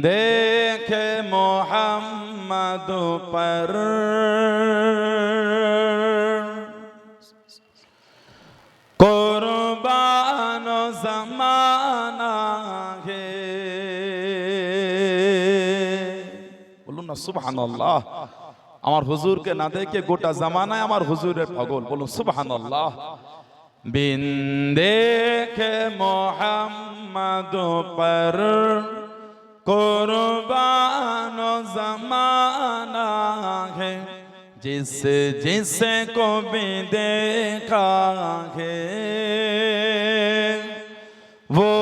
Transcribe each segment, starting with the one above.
देखे मोहम्मद पर कुर्बान ज़माना है। बोलून ना सुबहानाल्लाह। আমার হুজুরকে না দেখে গোটা জামানায় আমার হুজুরের পাগল। বলুন সুবহানাল্লাহ। बिन देखे मोहम्मद पर कुर्बान ज़माना है। जिस जिसे को भी देखा है वो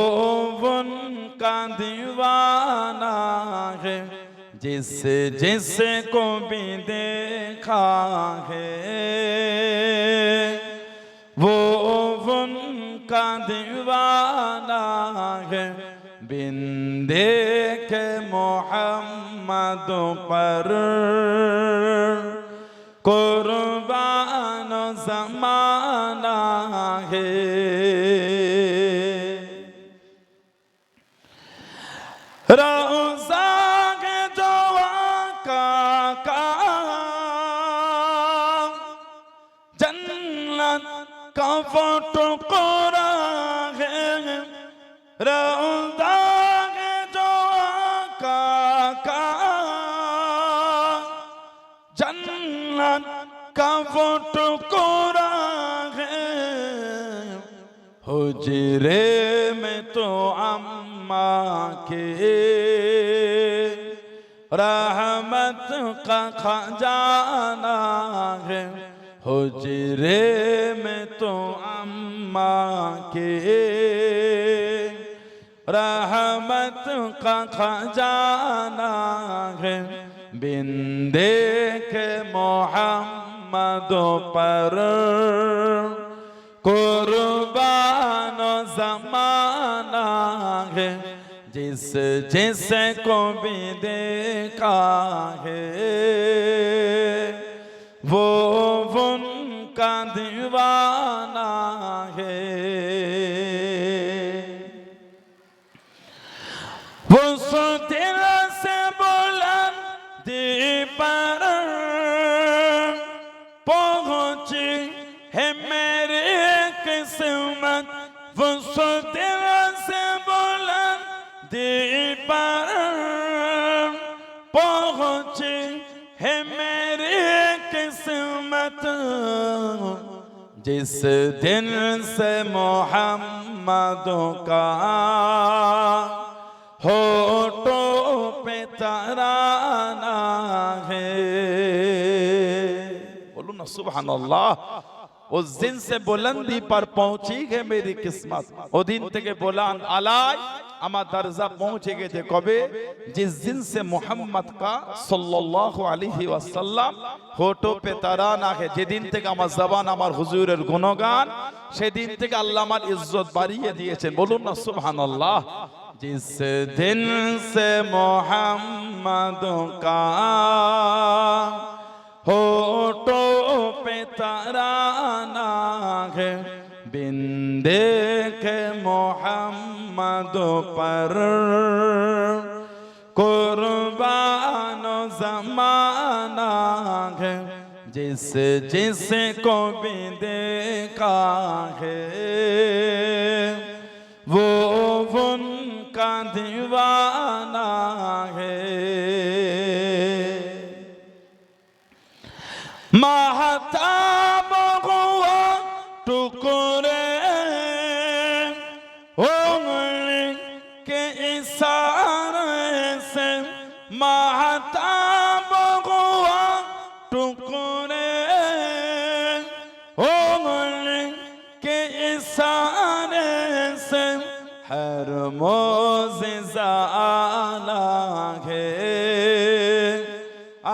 उनका दीवाना है। जिस जिसे को भी देखा है वो उनका दीवाना है। बिन देखे मोहम्मद पर कुर्बान ज़माना है। रोज़ा के जो आका जन्नत का फोटो कोरा है। रोज़ा के जो आका जन्नत का फोटो कोरा है। हुजरे में तो अम्मा के रहमत का खजाना है। हुजरे में तो अम्मा के रहमत का खजाना है। बिन देखे मोहम्मद पर कुर्बान ज़माना है। जिस जिसे को भी देखा है वो उनका दीवाना है। उस दिल से बुलंदी पर पहुंची है मेरी किस्मत। उस दिल से बुलंदी पर पहुंची है मेरी किस्मत। जिस दिन से मोहम्मद का होठों पे तराना है। बोलो ना सुबहानल्लाह। उस दिन से बुलंदी पर पहुंची है मेरी किस्मत। वो दिन থেকে बोलान आलाय আমার দরজা পৌঁছে গেছে কবে? जिस दिन से मोहम्मद का सल्लल्लाहु अलैहि वसल्लम होठों पे तराना है। যেদিন থেকে আমার জবান আমার হুজুরের গুণগান, সেদিন থেকে আল্লাহ আমার ইজ্জত বাড়িয়ে দিয়েছেন। বলুন না সুবহানাল্লাহ। जिस दिन से मोहम्मद का होठों पे तराना है। बिन देखे मोहम्मद पर कुर्बान ज़माना है। जिस जिसे को भी देखा है वो उनका दीवाना है। महताब हुआ टुकड़े उंगली के इशारे से। महताब हुआ टुकड़े उंगली के इशारे से। हर मोज़िज़ा आला है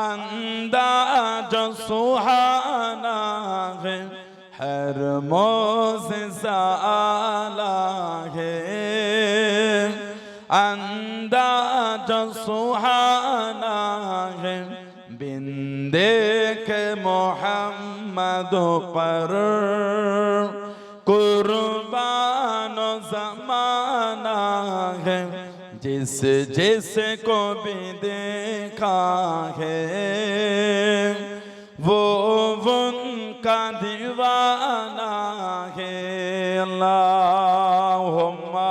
अंदाज़ सुहाना है। हर मोज़िज़ा आला है अंदाज़ सुहाना है। बिन देखे मोहम्मद पर कुर्बान ज़माना है। जिस जिस जैसे को भी देखा है वो उनका दीवाना है। अल्लाहुम्मा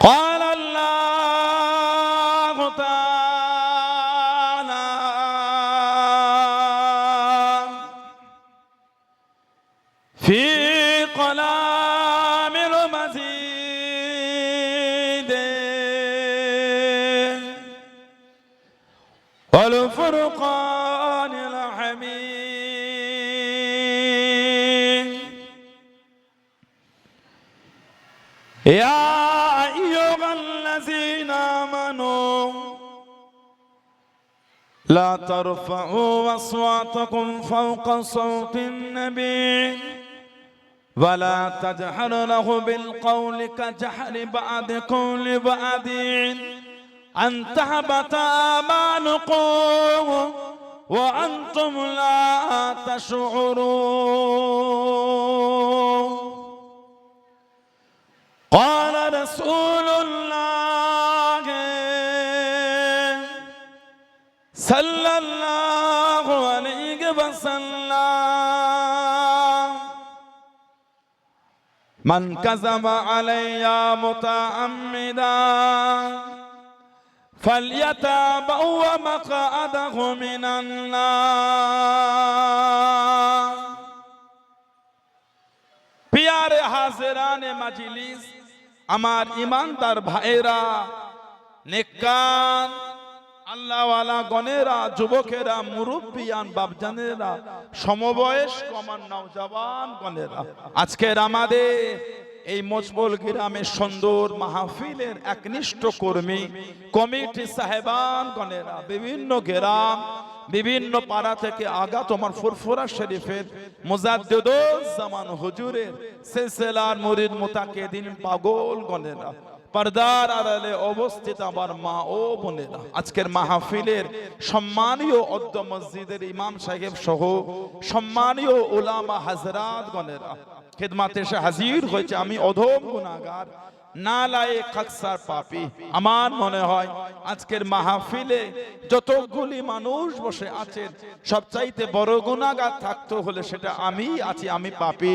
قال الله تعالى في كلام المزيد والفرقان الحميد يا أيها الذين آمنوا لا ترفعوا أصواتكم فوق صوت النبي ولا تجهر له بالقول كجهر بعضكم لبعض أن تهبط أعمالكم وأنتم لا تشعرون قال رسول الله صلى الله عليه وسلم من كذب علي متعمدا فليتبوأ مقعده من النار प्यारे हाज़िराने मजलिस আমার ইমানদার ভাইরা নেককার আল্লাহওয়ালা গণেরা যুবকেরা মুরব্বিয়ান বাপজানেরা সমবয়স্ক আমার নওজওয়ান গণেরা আজকের আমাদের এই মজবুল গ্রামের সুন্দর মাহফিলের একনিষ্ঠ কর্মী কমিটি সাহেবান গণেরা বিভিন্ন গ্রাম বিভিন্ন পাড়া থেকে আগত আমার ফুরফুরা শরীফের মুজাদ্দিদুজ জামান হুজুরের সিলসিলার মুরিদ মুতাকিদিন পাগল গণেরা পর্দার আড়ালে অবস্থিত আমার মা ও বোনেরা আজকের মাহফিলের সম্মানীয় অদ্য মসজিদের ইমাম সাহেব সহ সম্মানীয় উলামা হযরত গণেরা খিদমতে এসে হাজির হয়েছে। আমি অধম গুনাহগার নালায়েক খাকসার পাপী। আমার মনে হয় আজকের মাহফিলে যতগুলি মানুষ বসে আছেন সবচাইতে বড় গুনাহগার থাকতে হলে সেটা আমি আছি। আমি পাপী,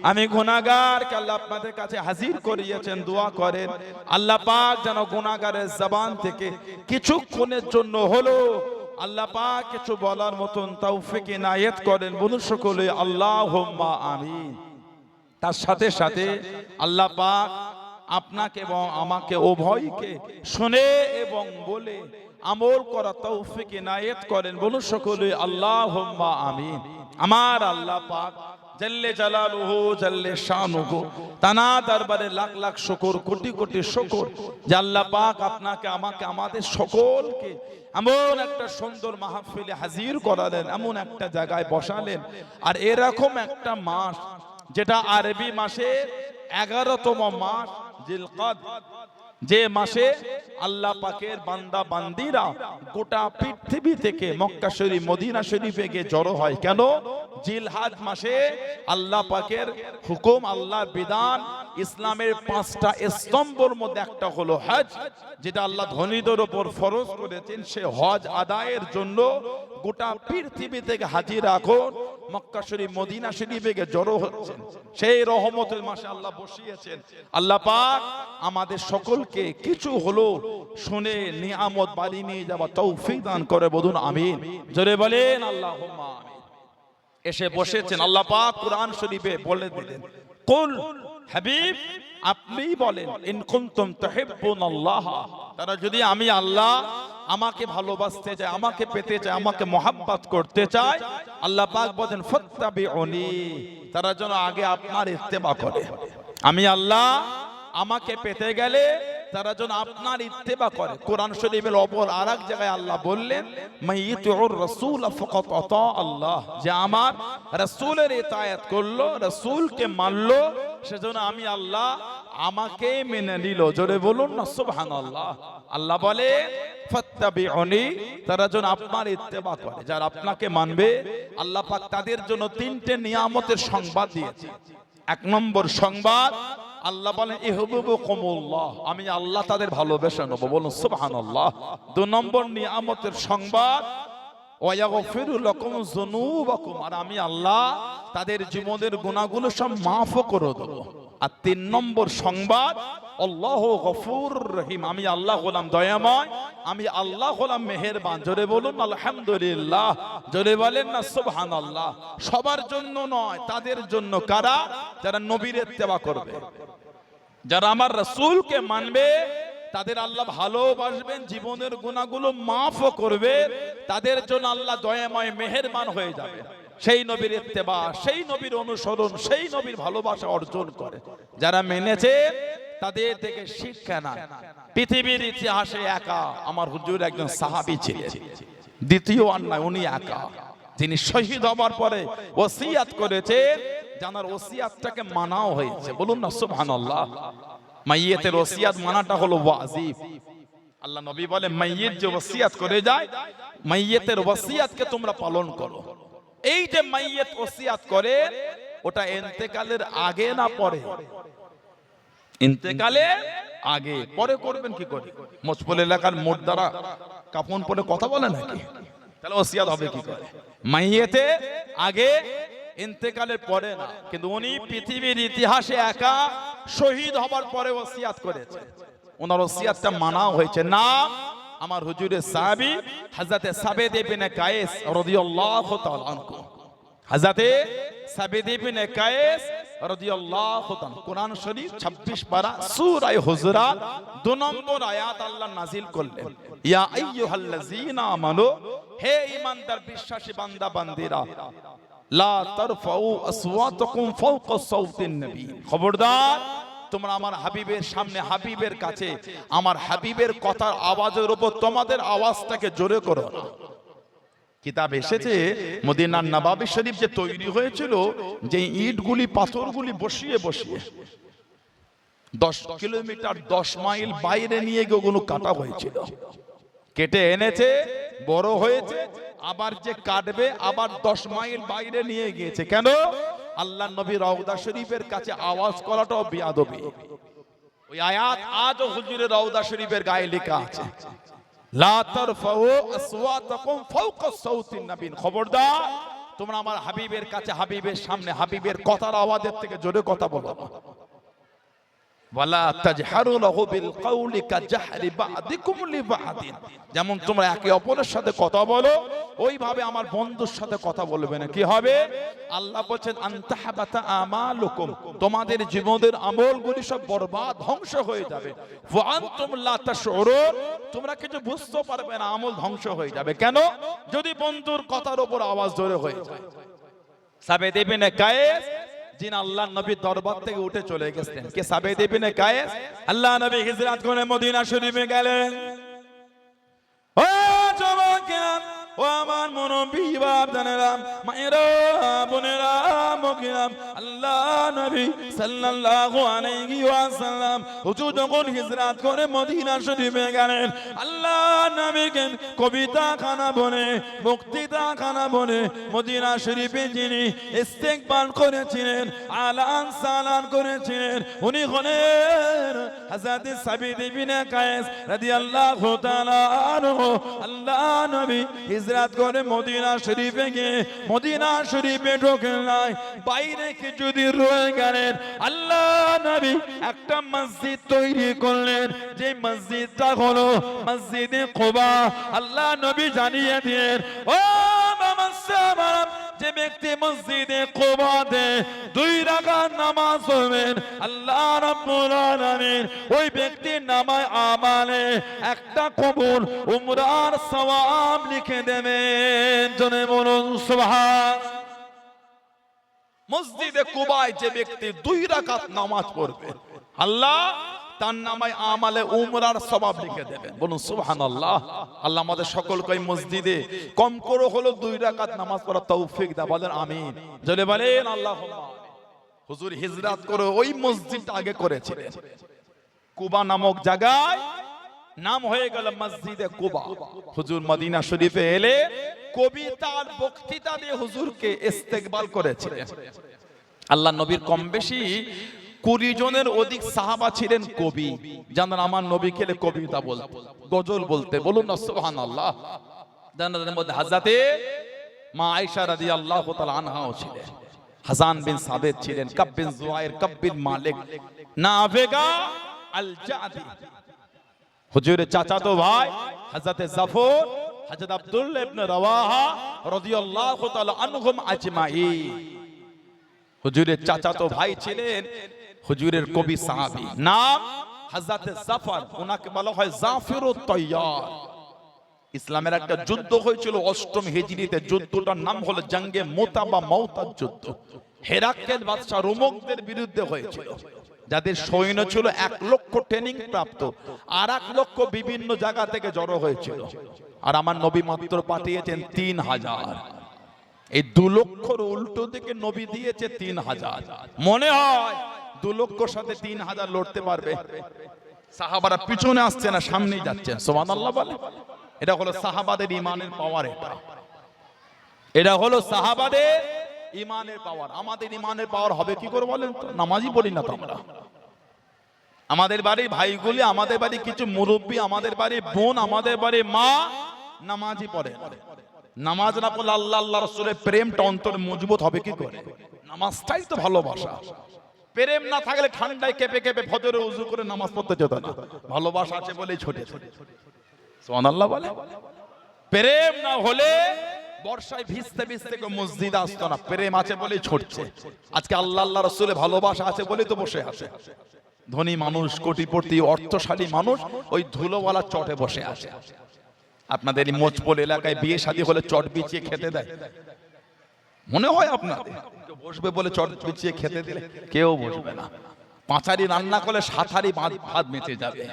আমি গুনাহগারকে আল্লাহ আপনাদের কাছে হাজির করিয়েছেন। দোয়া করেন আল্লাহ পাক যেন গুনাহগারের জবান থেকে কিছুক্ষণের জন্য হলো আল্লাহ পাক কিছু বলার মতন তৌফিক ইনায়েত করেন। বলুন সকলে আল্লাহুম্মা আমিন। তার সাথে সাথে আল্লাহ পাক আপনাকে এবং আমাকে উভয়কে শুনে এবং বলে আমল করা তৌফিক ইনায়েত করেন। বলুন সকলে আল্লাহুম্মা আমিন। আমার আল্লাহ পাক জাল্লে জালালুহু জাল্লে শানুহু তানা দরবারে লাখ লাখ শুকর কোটি কোটি শুকর যে আল্লাহ পাক আপনাকে আমাকে আমাদের সকলকে এমন একটা সুন্দর মাহফিলে হাজির করালেন, এমন একটা জায়গায় বসালেন। আর এরকম একটা মাস যেটা আরবি মাসে 11তম মাস জিলকদ, যে মাসে আল্লাহ পাকের বান্দা বান্দিরা গোটা পৃথিবী থেকে মক্কা শরীফ মদিনা শরীফে গিয়ে জড়ো হয়। কেন? জিলহজ মাসে আল্লাহ পাকের হুকুম, আল্লাহর বিধান, ইসলামের 5টা স্তম্ভের মধ্যে একটা হলো হজ, যেটা আল্লাহ ধনীদের উপর ফরজ করেছেন। সে হজ আদায়ের জন্য গোটা পৃথিবী থেকে হাজির এখন মক্কা শরীফ মদিনা শরীফে গিয়ে জড়ো হচ্ছেন। সেই রহমতের মাসে আল্লাহ বসিয়েছেন। আল্লাহ পাক আমাদের সকলকে কিছু হলো শুনে নিয়ামত বাড়ি নিয়ে যাওয়া তৌফিক দান করে। বলুন আমিন। জোরে বলেন আল্লাহুম্মা আমিন। এসে বসেছেন আল্লাহ পাক কুরআন শরীফে বলে দিলেন, কুল হাবিব আপনি বলেন, ইন কুনতুম তুহিব্বুনাল্লাহ, তারা যদি আমি আল্লাহ আমাকে ভালোবাসতে চায়, আমাকে পেতে চায়, আমাকে মোহাব্বত করতে চায়, আল্লাহ পাক বলেন ফাত্তাবিউনি, তারা যেন আগে আপনার ইত্তেবা করে। আমি আল্লাহ আমাকে পেতে গেলে তারা যেন আপনার ইত্তেবা করে। কোরআন শরীফের অপর আরেক জায়গায় আল্লাহ বললেন মাইয়িতুর রাসূল ফাকাত আতা আল্লাহ, যে আমার রাসূলের ইতায়াত করলো, রাসূলকে মানলো, সেজন্য আমি আল্লাহ আমাকে মেনে নিল। জোরে বলুন না সুবহানাল্লাহ। আল্লাহ বলে ফাত্তাবিউনি, তারা যেন আপনার ইত্তেবা করে, যারা আপনাকে মানবে আল্লাহ পাক তাদের জন্য তিনটে নিয়ামতের সংবাদ দিয়েছে। এক নম্বর সংবাদ, আল্লাহ বলেন ইহবুবুকুমুল্লাহ, আমি আল্লাহ তাদের ভালোবেসে নেব। বলুন সুবহানাল্লাহ। দুই নম্বর নিয়ামতের সংবাদ ওয়ায়াগফিরু লাকুম যুনুবাকুম, আর আমি আল্লাহ তাদের জীবনের গুনাহগুলো সব মাফ করে দেব। আর তিন নম্বর সংবাদ আল্লাহু গফুর রহিম, আমি আল্লাহ হলাম দয়াময়, আমি আল্লাহ হলাম মেহেরবান। জোরে বলুন আলহামদুলিল্লাহ, জোরে বলেন না সুবহানাল্লাহ। সবার জন্য নয়, তাদের জন্য। কারা? যারা নবীর ইত্তেবা করবে, যারা আমার রাসূলকে মানবে, তাদের আল্লাহ ভালোবাসবেন, জীবনের গুনাহগুলো মাফ করবে, তাদের জন্য আল্লাহ দয়াময় মেহেরবান হয়ে যাবে। সেই নবীর ইত্তেবা, সেই নবীর অনুসরণ, সেই নবীর ভালোবাসা অর্জন করে যারা মেনেছে, তাদের থেকে শিক্ষা না। পৃথিবীর ইতিহাসে একা আমার হুজুর একজন সাহাবী ছিলেন, দ্বিতীয় আর নয়, উনি একা, যিনি শহীদ হবার পরে ওসিয়াত করেছে, জানার ওসিয়াতটাকে মানাও হয়েছে। বলুন না সুবহানাল্লাহ। মাইয়েতের ওসিয়াত মানাটা হলো ওয়াজিব। আল্লাহ নবী বলে মাইয়েত যে ওসিয়াত করে যায়, মাইয়েতের ওসিয়াতকে তোমরা পালন করো। এই যে মাইয়েত ওসিয়াত করে, ওটা ইন্তেকালের আগে না পরে? ইন্তেকালের আগে। পরে করবেন কি করে? মুজফল এলাকার মুর্দারা কাফন পরে কথা বলে নাকি? তাহলে ওসিয়াত হবে কি করে? মাইয়েতে আগে, ইন্তেকালের পরে না। কিন্তু উনি পৃথিবীর ইতিহাসে একা শহীদ হবার পরে ওসিয়াত করেছে, ওনার ওসিয়াতটা মানাও হয়েছে। না, আমার হুজুরের সাহাবী হযরতে সাবেদ ইবনে কায়েস রাদিয়াল্লাহু তাআলা আনহু। হযরতে সাবেদ ইবনে কায়েস রাদিয়াল্লাহু তাআলা, কোরআন শরীফ 26 পারা সূরা হুজুরাত 2 নম্বর আয়াত আল্লাহ নাজিল করলেন, ইয়া আইয়ুহাল্লাযীনা আমানু, হে ঈমানদার বিশ্বাসী বান্দা বান্দিরা, লা তারফাউ আসওয়াতাকুম ফাওকা সাওতিন নবী, খবরদার তোমরা আমার হাবিবের সামনে, হাবিবের কাছে, আমার হাবিবের কথার আওয়াজের উপর তোমাদের আওয়াজটাকে জোরে করো না। কিতাব এসেছে মদিনার নবাবী শরীফ যে তৈরি হয়েছিল, যে ইটগুলি পাথরগুলি বসিয়ে বসিয়ে 10 কিলোমিটার 10 মাইল বাইরে নিয়ে গিয়ে ওগুলো কাটা হয়েছিল। কেটে এনেছে, বড় হয়েছে, আবার যে কাটবে আবার 10 মাইল বাইরে নিয়ে গিয়েছে। কেন? আল্লাহ নবী রওজা শরীফের কাছে আওয়াজ করাটাও বিয়াদবি। ওই আয়াত আজও হুজুরের রওজা শরীফের গায়ে লেখা আছে, লা তারফাউ আসওয়াতাকুম ফাওকা সাওতিন নবী, খবরদার তোমরা আমার হাবিবের কাছে, হাবিবের সামনে, হাবিবের কথার আওয়াজের থেকে জোরে কথা বলো না। ওয়ালা তাজহারু লাহু বিল কাওলি কাজহরি বা'দিকুম লিবা'দিন, যেমন তোমরা একে অপরের সাথে কথা বলো, ওইভাবে আমার বন্ধুর সাথে কথা বলবে না। কি হবে? আল্লাহ বলেন আনতাহাবাতা আমালুকুম, তোমাদের জীবনের আমলগুলি সব বরবাদ, ধ্বংস হয়ে যাবে। ওয়া আনতুম লা তাশউরুন, তোমরা কিছু বুঝতে পারবে না, আমল ধ্বংস হয়ে যাবে। কেন? যদি বন্ধুর কথার উপর আওয়াজ জোরে হয়ে যায়। সাবেদ ইবনে কায়েস, যিনি আল্লাহ নবীর দরবার থেকে উঠে চলে গেছেন, কে? সাবেদ ইবনে কায়েস। আল্লাহ নবী হিজরত করে মদিনা শরীফে গেলেন। ও যুবকেরা, ও আমার মুরব্বি বাপদানেরা, মায়েরা, বোনেরা, মুকিরাম, আল্লাহ নবী সাল্লাল্লাহু আলাইহি ওয়াসাল্লাম হুজুর যখন হিজরত করে মদিনা শরীফে গেলেন, আল্লাহ নবীকে কবিতা খানা বলে, বক্তৃতা খানা বলে মদিনা শরীফে যিনি ইস্তেকবাল করেছিলেন, আলান সালান করেছিলেন, উনি হলেন হযরত সাবিত ইবনে কায়েস রাদিয়াল্লাহু তাআলা আনহু। আল্লাহ নবী হিজরত করে মদিনা শরীফে গিয়ে মদিনা শরীফে ঢোকেন নাই, বাইরে কিছুদিন রয়ে গেলেন। আল্লাহ নবী একটা মসজিদ তৈরি করলেন, যে মসজিদটা হলো মসজিদে কুবা। আল্লাহ নবী জানিয়ে দিলেন, ও বাবা সাহাবারা, যে ব্যক্তি মসজিদে কুবাতে 2 রাকাত নামাজ পড়বেন, আল্লাহ রাব্বুল আলামিন ওই ব্যক্তির নামায় আমালে একটা কবুল উমরার সওয়াব লিখে দেবেন। জনে বলুন সুবহান। মসজিদে কুবায় যে ব্যক্তি 2 রাকাত নামাজ পড়বে, আল্লাহ তার নামায় আমালে উমরার সওয়াব লিখে দেবেন। বলুন সুবহানাল্লাহ। আল্লাহ আমাদের সকলকে মসজিদে কম করে হলো 2 রাকাত নামাজ পড়ার তৌফিক দাও। বলেন আমিন। জোরে বলেন আল্লাহুম্মা। হুজুর হিজরত করে ওই মসজিদটা আগে করেছিলেন। কুবা নামক জায়গায় নাম হয়ে গেল মসজিদে কুবা। হুজুর মদিনা শরীফে এলে কবিতার বক্তৃতা দিয়ে হুজুরকে ইস্তেকবাল করেছিলেন। আল্লাহ নবীর কম বেশি 20 জনের অধিক সাহাবা ছিলেন কবি, জানেন আমার নবী খেলে কবিতা বলতে, গজল বলতে, বলুন না সুবহানাল্লাহ। জানাদের মধ্যে হযরতে মা আয়েশা রাদিয়াল্লাহু তাআলা আনহাও ছিলেন, হাসান বিন সাবিত ছিলেন, কাব বিন জুয়াইর, কাব বিন মালিক, নাফেগা আল জাদি, হুজুরের চাচাতো ভাই হযরতে জাফর, হযরত আব্দুল্লাহ ইবনে রাওয়াহা রাদিয়াল্লাহু তাআলা আনহুম আজমাইন। হুজুরের চাচাতো ভাই ছিলেন হুজুরের কবি সাহাবী, নাম হযরতে জাফর, ওনাকে বলা হয় জাফরুত তাইয়ার। ইসলামের একটা যুদ্ধ হয়েছিল 8ম হিজরিতে, যুদ্ধটার নাম হলো জঙ্গে মুতা বা মওতার যুদ্ধ। হেরাক্কেল বাদশা রোমকদের বিরুদ্ধে হয়েছিল, যাদের সৈন্য ছিল 1 লক্ষ ট্রেনিং প্রাপ্ত, আর 1 লক্ষ বিভিন্ন জায়গা থেকে জড়ো হয়েছিল। আর আমার নবী মাত্র পাঠিয়েছেন 3000। এই 2 লক্ষর উল্টো দিকে নবী দিয়েছে 3000। মনে হয় 2 লক্ষর সাথে 3000 লড়তে পারবে? সাহাবারা পিছনে আসছে না, সামনেই যাচ্ছেন। সুবহানাল্লাহ বলে। এটা হলো সাহাবাদের ঈমানের পাওয়ার। এটা হলো সাহাবাদের ঈমানের পাওয়ার। আমাদের ঈমানের পাওয়ার হবে কি করে বলেন তো? নামাজই পড়ি না তো আমরা। আমাদের বাড়ির ভাইগুলি, আমাদের বাড়ি কিছু মুরব্বী, আমাদের বাড়ির বোন, আমাদের বাড়ির মা নামাজই পড়ে না। নামাজ না পড়লে আল্লাহ আল্লাহ রাসূলের প্রেমটা অন্তরে মজবুত হবে কি করে? নামাজটাই তো ভালোবাসা। প্রেম না থাকলে ঠান্ডায় কেঁপে কেঁপে ফজরে ওযু করে নামাজ পড়তে যেত না। ভালোবাসা আছে বলেই ছুটেছে। সুবহানাল্লাহ বলে। প্রেম না হলে বর্ষায় ভিজতে ভিজতে কেউ মসজিদে আসতো না। প্রেম আছে বলেই ছুটছে। আজকে আল্লাহ আল্লাহ রাসূলের ভালোবাসা আছে বলেই তো বসে আছে। ধনী মানুষ, কোটিপতি, অর্থশালী মানুষ ওই ধুলোওয়ালা চটে বসে আছে। আপনাদের এই মোচপোল এলাকায় বিয়ে শাদী হলে চট বিছিয়ে খেতে দেয়? মনে হয় আপনাদের বসবে বলে চট বিছিয়ে খেতে দিলে? কেউ বসবে না। পাঁচারি রান্না করলে 7 হাঁড়ি ভাত মেচে যাবে।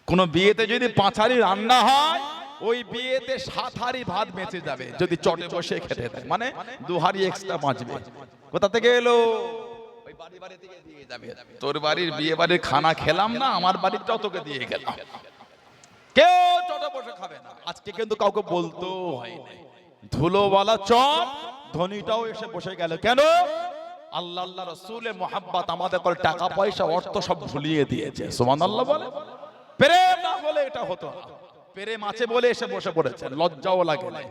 কোন বিয়েতে যদি 5 হাঁড়ি রান্না হয়, ওই বিয়েতে 7 হাঁড়ি ভাত বেঁচে যাবে যদি চটে বসে খেতে দেয়। মানে 2 হাঁড়ি এক্সট্রা বাঁচবে। কোথা থেকে এলো? ওই বাড়ি থেকে দিয়ে যাবে। তোর বাড়ির বিয়ে বাড়ির খানা খেলাম না, আমার বাড়িটাও তোকে দিয়ে গেলাম। কেউ চটে বসে খাবে না। আজকে কিন্তু কাউকে বলতেও হয় না। ধুলোওয়ালা চট, ধনীটাও এসে বসে গেল। কেন? আল্লাহ আল্লাহ রাসূলের মোহাব্বত আমাদের করে টাকা পয়সা অর্থ সব ভুলিয়ে দিয়েছে। সুবহানাল্লাহ বলে। প্রেম না বলে এটা হতো না। প্রেম আছে বলে এসে বসে পড়েছে, লজ্জাও লাগে না।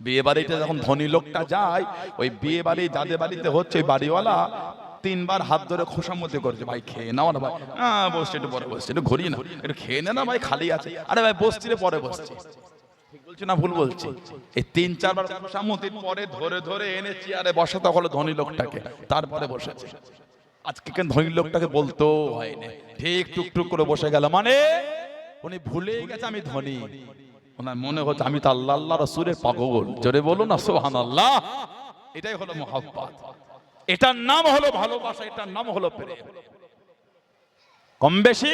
বিয়ে বাড়িতে যখন ধনী লোকটা যায়, ওই বিয়ে বাড়ি যাদের বাড়িতে হচ্ছে ওই বাড়িওয়ালা 3 বার হাত ধরে খোসামতি করছে, ভাই খেয়ে নাও না ভাই। হ্যাঁ বসছি, একটু পরে বসছি, একটু ঘুরি না, একটু খেয়ে নে না ভাই, খালি আছে। আরে ভাই বসছি রে, পরে বসছি। ঠিক বলছি না ভুল বলছি? এই 3-4 বার খোসামতির পরে ধরে ধরে এনে চেয়ারে বসাতে হলো ধনী লোকটাকে, তারপরে বসেছে। আজকে কেন ধনী লোকটাকে বলতেও হয় না, ঠিক টুকটুক করে বসে গেল। মানে উনি ভুলেই গেছে আমি ধনী। ওনার মনে হচ্ছে আমি তো আল্লাহ আল্লাহ রাসূলের পাগল। জোরে বলুন না সুবহানাল্লাহ। এটাই হলো মুহাব্বত। এটার নাম হলো ভালোবাসা, এটার নাম হলো প্রেম। কম বেশি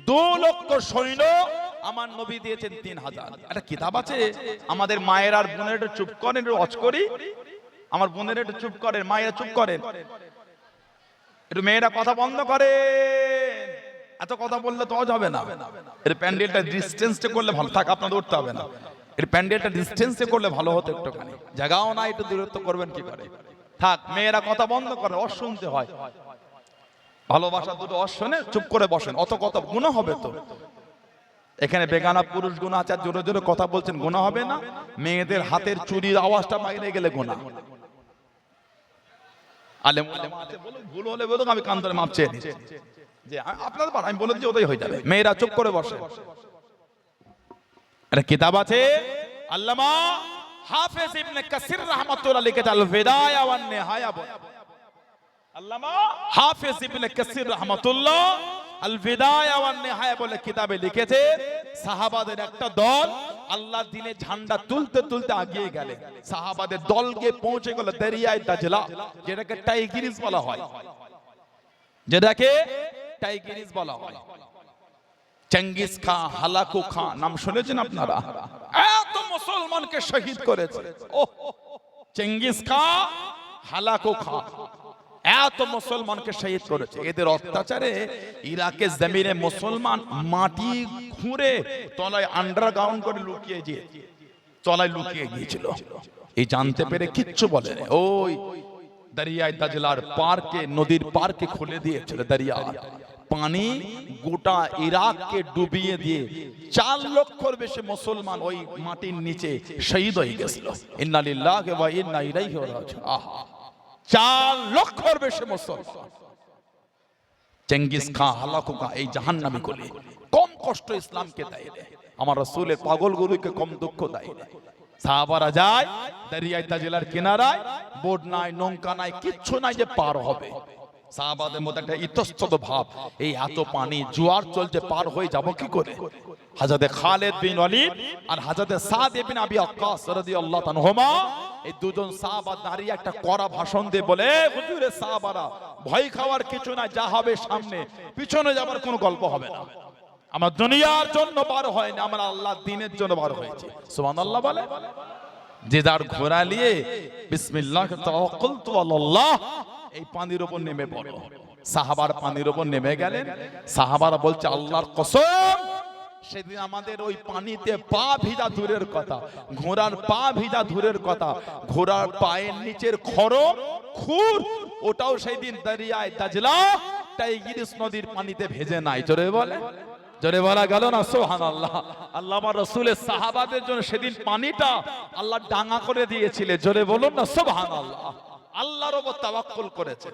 2 লক্ষ সৈন্য আমার নবী দিয়েছেন 3000। একটা কিতাব আছে, আমাদের মায়ের আর বোনের একটু চুপ করেন, একটু ওয়াজ করি। আমার বোনের একটু চুপ করেন, মায়েরা চুপ করেন, একটু মেয়েরা কথা বন্ধ করে। এত কথা বললে তো হবে না। এর প্যান্ডেলটা ডিসটেন্সে করলে ভালো। থাক, আপনাদের উঠতে হবে না। এর প্যান্ডেলটা ডিসটেন্সে করলে ভালো হতো একটুখানি। জায়গাও না, একটু দূরত্ব করবেন কি করে? থাক, মেয়েরা কথা বন্ধ করে, অশুনতে হয়। ভালোবাসা দুটো অশুনে চুপ করে বসেন। অত কথা গুনাহ হবে তো। এখানে বেগানা পুরুষ গুনাহ আছে, জোরে জোরে কথা বলছেন, গুনাহ হবে না? মেয়েদের হাতের চুরির আওয়াজটা বাইরে গেলে গুনাহ। আলেম ওলামা আছে, বলুন ভুল হলে বলুন, আমি কান ধরে মাপ চেয়ে নিচ্ছি। যে আপনাদের পার আমি বলে দিচ্ছি, ওটাই হয়ে যাবে। মেয়েরা চুপ করে বসে। একটা কিতাব আছে, আল্লামা হাফেজ ইবনে কাসির রাহমাতুল্লাহ লিখেছে আল বিদায়া ওয়ান নিহায়া। আল্লামা হাফেজ ইবনে কাসির রাহমাতুল্লাহ আল বিদায়া ওয়ান নিহায়া বলে কিতাবে লিখেছে, সাহাবাদের একটা দল আল্লাহর দ্বীনে ঝান্ডা তুলতে তুলতে এগিয়ে গেলে। সাহাবাদের দলকে পৌঁছে গেল দরিয়ায়ে দাজলা, যেটাকে টাইগ্রিস বলা হয়। যেটাকে টাইগ্রিস বলা হয়। চেঙ্গিস খান, হালাকু খান নাম শুনেছেন আপনারা? এত মুসলমানকে শহীদ করেছে। চেঙ্গিস খান, হালাকো খা, এত মুসলমানকে শহীদ করেছে। এদের অত্যাচারে ইরাকের জমিনে মুসলমান মাটি খুঁড়ে তলায় আন্ডারগ্রাউন্ড করে লুকিয়ে গিয়েছিল। এই জানতে পেরে কিচ্ছু বলে না। ওই দরিয়ায় দাজলার পার্কে, নদীর পার্কে খুলে দিয়েছিল দরিয়া, পানি গোটা ইরাককে ডুবিয়ে দিয়ে 4 লক্ষর বেশি মুসলমান ওই মাটির নিচে শহীদ হয়ে গেছিল। ইন্না লিল্লাহি ওয়া ইন্না ইলাইহি রাজিউন। 4 লক্ষর বেশি মুসলমান। চেঙ্গিস খান, হালাকু খান, এই জাহান্নামী গুলি কম কষ্ট ইসলামকে দেয় না, আমার রাসূলের পাগলগুলোকে কম দুঃখ দেয় না। সাহাবারা যায় দরিয়ায় দাজলার কিনারায়, বোট নাই, নৌকা নাই, কিচ্ছু নাই যে পার হবে। সাহাবাদের মধ্যে একটা ইতস্তত ভাব, এই এত পানি, জোয়ার চলছে, পার হয়ে যাব কি করে? হযরতে খালিদ বিন ওয়ালিদ আর হযরতে সাদ ইবনে আবি ওয়াক্কাস রাদিয়াল্লাহু তাআলাহুমা, এই দুজন সাহাবা দাঁড়িয়ে একটা কড়া ভাষণ দিয়ে বলে, হুজুরে সাহাবারা, ভয় খাওয়ার কিছু না, যা হবে সামনে, পিছনে যাবার কোনো গল্প হবে না। আমার দুনিয়ার জন্য বার হয় না, আমরা আল্লাহর দ্বীনের জন্য বার হয়েছে। সুবহানাল্লাহ বলে। যে যার ঘোড়া নিয়ে বিসমিল্লাহ তাওয়াক্কালতু আলাল্লাহ, এই পানির উপর নেমে পড়ো। সাহাবার পানির উপর নেমে গেলেন। সাহাবারা বলছে, আল্লাহর কসম, সেদিন আমাদের ওই পানিতে পা ভিজা দূরের কথা, ঘোড়ার পা ভিজা দূরের কথা, ঘোড়ার পায়ের নিচের খড়ম খুর, ওটাও সেই দিন দরিয়ায় দাজলা টাইগ্রিস নদীর পানিতে ভেজে নাই। জোরে বলা গেল না সুবহানাল্লাহ। আল্লাহ আমার রাসূলের সাহাবাদের জন্য সেদিন পানিটা আল্লাহ ডাঙা করে দিয়েছিলেন। জোরে বলুন না সুবহানাল্লাহ। আল্লাহর উপর তাওয়াক্কুল করেছে।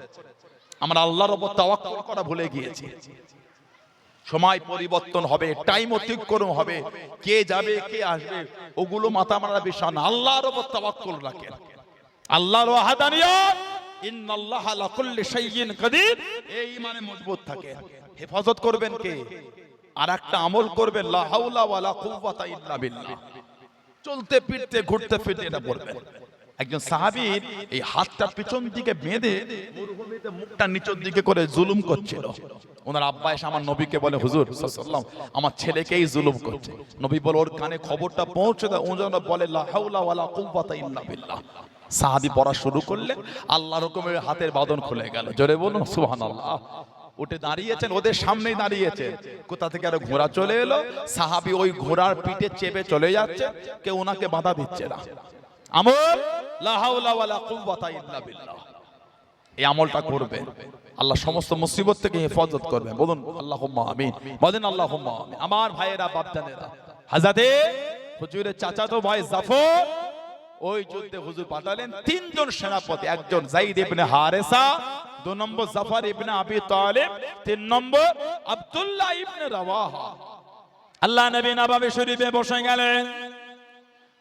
আমরা আল্লাহর উপর তাওয়াক্কুল করা ভুলে গিয়েছি। সময় পরিবর্তন হবে, টাইম অতিক্রম হবে, কে যাবে কে আসবে ওগুলো মাথা মারা বিষয় না। আল্লাহর উপর তাওয়াক্কুল রাখেন। আল্লাহর ওয়াহদানিয়ত, ইন্নাল্লাহা আলা কুল্লি শাইইন কাদির, এই ঈমানে মজবুত থাকে। হেফাজত করবেন কে? আর একটা আমল করবেন, লা হাওলা ওয়ালা কুওয়াতা ইল্লা বিল্লাহ। চলতে ফিরতে ঘুরতে ফিরতে এটা বলবেন। একজন সাহাবীর এই হাতটা পিছন দিকে বেঁধে মরুভূমিতে মুখটা নিচের দিকে করে জুলুম করছিল। ওনার আব্বা এসে আমার নবীকে বলে, হুজুর সাল্লাল্লাহু, আমার ছেলেকেই জুলুম করছে। নবী বলে, ওর কানে খবরটা পৌঁছে দাও। ও যেন বলে, লা হাওলা ওয়ালা কুওয়াতা ইল্লা বিল্লাহ। সাহাবী পড়া শুরু করলেন, আল্লাহর হুকুমে হাতের বাঁধন খুলে গেল। জোরে বলুন সুবহানাল্লাহ। উঠে দাঁড়িয়েছেন, ওদের সামনেই দাঁড়িয়েছে। কোথা থেকে আর ঘোড়া চলে এলো। সাহাবী ওই ঘোড়ার পিঠে চেপে চলে যাচ্ছে, কেউ ওনাকে বাধা দিচ্ছে না। আমল লা হাওলা ওয়ালা কুওয়াতা ইল্লা বিল্লাহ। এই আমলটা করবেন, আল্লাহ সমস্ত মুসিবত থেকে হেফাজত করবেন। বলুন আল্লাহুম্মা আমিন, বলেন আল্লাহুম্মা আমিন। আমার ভাইয়েরা, বাপজানেরা, হযরতে হুজুরের চাচাতো ভাই জাফর ওই যুদ্ধে হুজুর পাঠালেন 3 জন সেনাপতি। একজন যায়েদ ইবনে হারেসা, 2 নম্বর জাফর ইবনে আবি তালিব, 3 নম্বর আব্দুল্লাহ ইবনে রাওয়াহা। আল্লাহ নবী নববী শরীফে বসে গেলেন।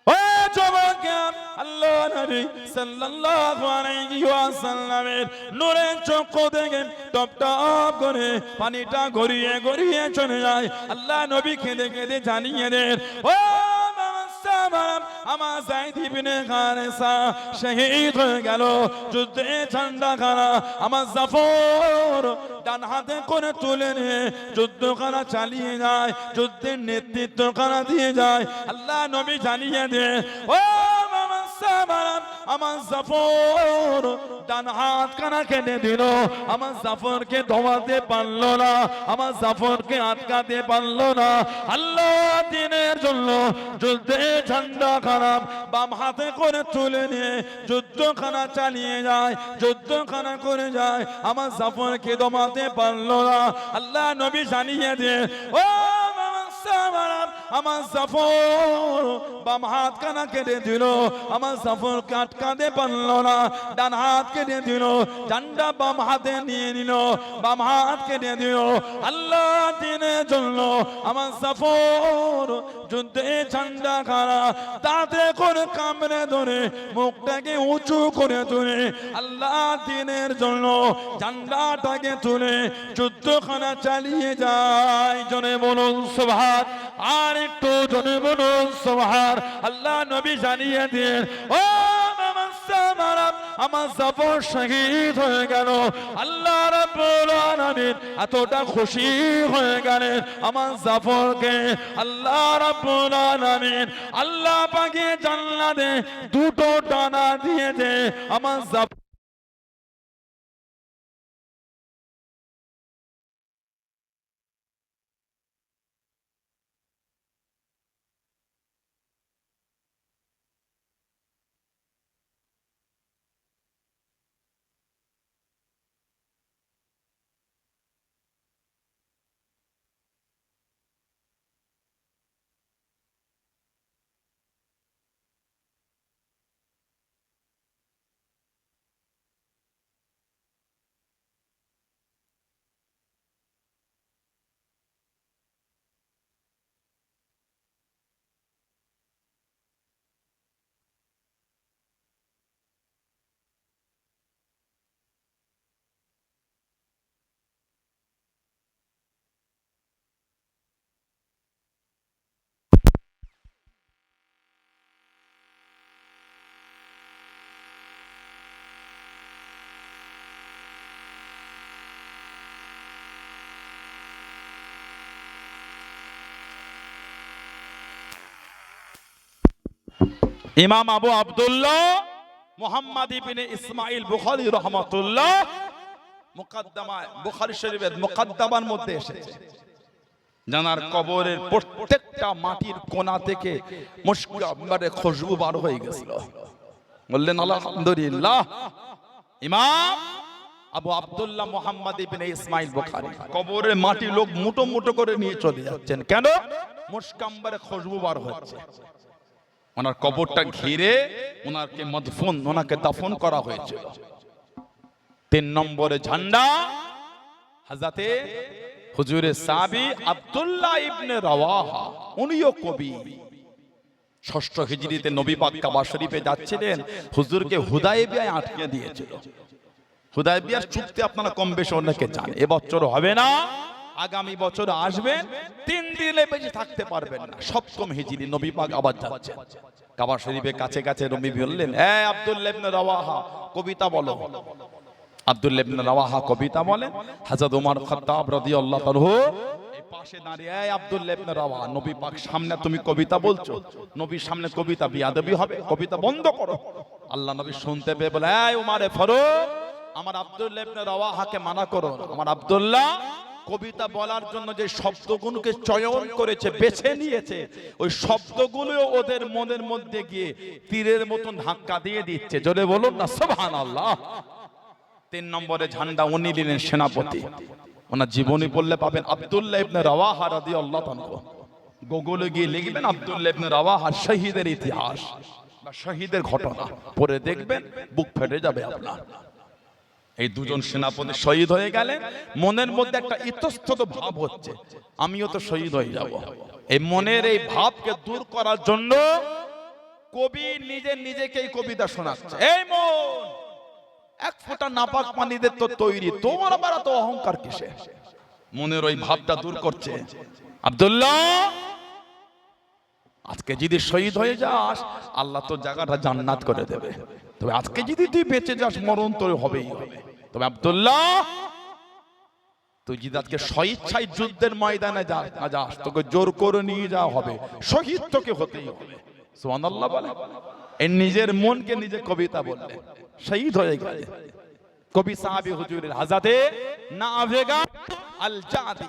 ও যুবক, আল্লাহ নবী সাল্লাল্লাহু আলাইহি ওয়াসাল্লামের নূরের চক্ষু থেকে টপ টপ করে পানিটা গড়িয়ে গড়িয়ে চলে যায়। আল্লাহ নবী কেঁদে কেঁদে জানিয়ে দেন, ও আমার যায়েদ ইবনে হারেসা শহীদ হয়ে গেল যুদ্ধে। ঝান্ডাখানা আমার জাফর ডান হাতে করে তুলে নিয়ে যুদ্ধখানা চালিয়ে যায়, যুদ্ধের নেতৃত্বখানা দিয়ে যায়। আল্লাহ নবী জানিয়ে দেন, ও আমার জাফর ডান হাত কানা কেটে দিল। আমার জাফরকে দমাতে পারলো না, আমার জাফরকে আটকাতে পারলো না। আল্লাহ দ্বীনের জন্য যুদ্ধে ঝান্ডা খানা বাম হাতে করে তুলে নিয়ে যুদ্ধখানা চালিয়ে যায়, যুদ্ধখানা করে যায়। আমার জাফরকে দমাতে পারলো না। আল্লাহ নবী জানিয়ে দেন, ও আমার জাফর বাম হাত কানা কেটে দিল, আমার জাফরকে আটকাতে পারলো না। ডান হাত কেটে দিল, ঝান্ডা বাম হাতে নিয়ে নিল, বাম হাত কেটে দিল। আল্লাহ দ্বীনের জন্য আমার জাফর যুদ্ধে ঝান্ডা খানা তাতে করে কামড়ে ধরে মুখটাকে উঁচু করে তুলে আল্লাহ দ্বীনের জন্য ঝান্ডাটাকে তুলে যুদ্ধখানা চালিয়ে যায়। জনে বলুন সুবহান, আর একটু জনে বলুন সুবহান। আল্লাহ নবী জানিয়ে দেন, ও আমার জাফর শহীদ হয়ে গেল। আল্লাহ রাব্বুল আলামিন এতটা খুশি হয়ে গেলেন আমার জাফরকে। আল্লাহ রাব্বুল আলামিন আল্লাহ পাকে জান্নাতে 2টো ডানা দিয়েছে আমার জাফর। ইমাম আবু আব্দুল্লাহ মুহাম্মদ ইবনে ইসমাইল বুখারী রাহমাতুল্লাহ মুকদ্দমায় বুখারী শরীফের মুকদ্দমার মধ্যে এসেছে, জানার কবরের প্রত্যেকটা মাটির কোণা থেকে মুশকাম্বারে খুশবু বার হয়ে গেছিল। বললেন আলহামদুলিল্লাহ। ইমাম আবু আব্দুল্লাহ মুহাম্মদ ইবনে ইসমাইল বুখারী কবরের মাটি লোক মুটো মুটো করে নিয়ে চলে যাচ্ছেন, কেন? মুশকাম্বারে খুশবু বার হচ্ছে। ওনার কবরটা ঘিরে ওনাকে মদফুন, ওনাকে দাফন করা হয়েছিল। 3 নম্বরে ঝান্ডা হযরতে হুজুরে সাহাবী আব্দুল্লাহ ইবনে রাওয়াহা, উনিও কবি। 6ষ্ঠ হিজরিতে নবী পাক কাবা শরীফে যাচ্ছিলেন, হুজুরকে হুদায়বিয়ায় আটকে দিয়েছিল। হুদায়বিয়ার চুক্তি আপনারা কম বেশি অনেকে জানেন, এবছর হবে না, আগামী বছর আসবেন, 3 দিনে বেশি থাকতে পারবেন না। 7ম হিজরি নবী পাক আবার যাচ্ছেন কাবা শরীফের কাছে কাছে। নবী বললেন, এই আব্দুল্লাহ ইবনে রাওয়াহা কবিতা বলো। আব্দুল্লাহ ইবনে রাওয়াহা কবিতা বলেন। হযরত ওমর খাত্তাব রাদিয়াল্লাহু তাআলা এই পাশে দাঁড়িয়ে, এই আব্দুল্লাহ ইবনে রাওয়াহা, নবী পাক সামনে তুমি কবিতা বলছো, নবীর সামনে কবিতা বিয়াদবি হবে, কবিতা বন্ধ করো। আল্লাহ নবী শুনতে পেয়ে বলে, এই ওমরে ফারুক, আমার আব্দুল্লাহ ইবনে রাওয়াহাকে মানা করো। আমার আব্দুল্লাহ কবিতা বলার জন্য যে শব্দগুলোকে চয়ন করেছে, বেছে নিয়েছে, ওই শব্দগুলো ওদের মনের মধ্যে গিয়ে তীরের মতন ধাক্কা দিয়ে দিচ্ছে। জোরে বলুন না সুবহানাল্লাহ। 3 নম্বরে ঝান্ডা উনি নিলেন সেনাপতি। ওনার জীবনী পড়লে পাবেন আব্দুল্লাহ ইবনে রাওয়াহা রাদিয়াল্লাহু তাআলা। গুগলে গিয়ে লিখবেন আব্দুল্লাহ ইবনে রাওয়াহা শহীদের ইতিহাস বা শহীদের ঘটনা, পড়ে দেখবেন বুক ফেটে যাবে আপনার। এই দুজন সেনাপতি শহীদ হয়ে গেলেন, মনের মধ্যে একটা ইতস্তত ভাব হচ্ছে, আমিও তো শহীদ হয়ে যাব। এই মনের এই ভাবকে দূর করার জন্য কবি নিজেকে এই কবিতা শোনাচ্ছে। এই মন, এক ফোঁটা নাপাক পানিতে তো তৈরি, তোমার আবার এত অহংকার কিসে? মনের ওই ভাবটা দূর করছে। আব্দুল্লাহ, আজকে যদি শহীদ হয়ে যাস, আল্লাহ তোর জায়গাটা জান্নাত করে দেবে। তবে আজকে যদি তুই বেঁচে যাস, মরণ তোর হবেই হবে। তবে আব্দুল্লাহ, তুই যদি আজকে স্বইচ্ছায় যুদ্ধের ময়দানে যাস, তোকে জোর করে নিয়ে যাওয়া হবে, শহীদ তোকে হতেই হবে। সুবহানাল্লাহ বলে। এই নিজের মনকে নিজে কবিতা বললেন, শহীদ হয়ে গেলেন। কবি সাহাবী হুজুরের হযরতে নাফেগা আল জাদি,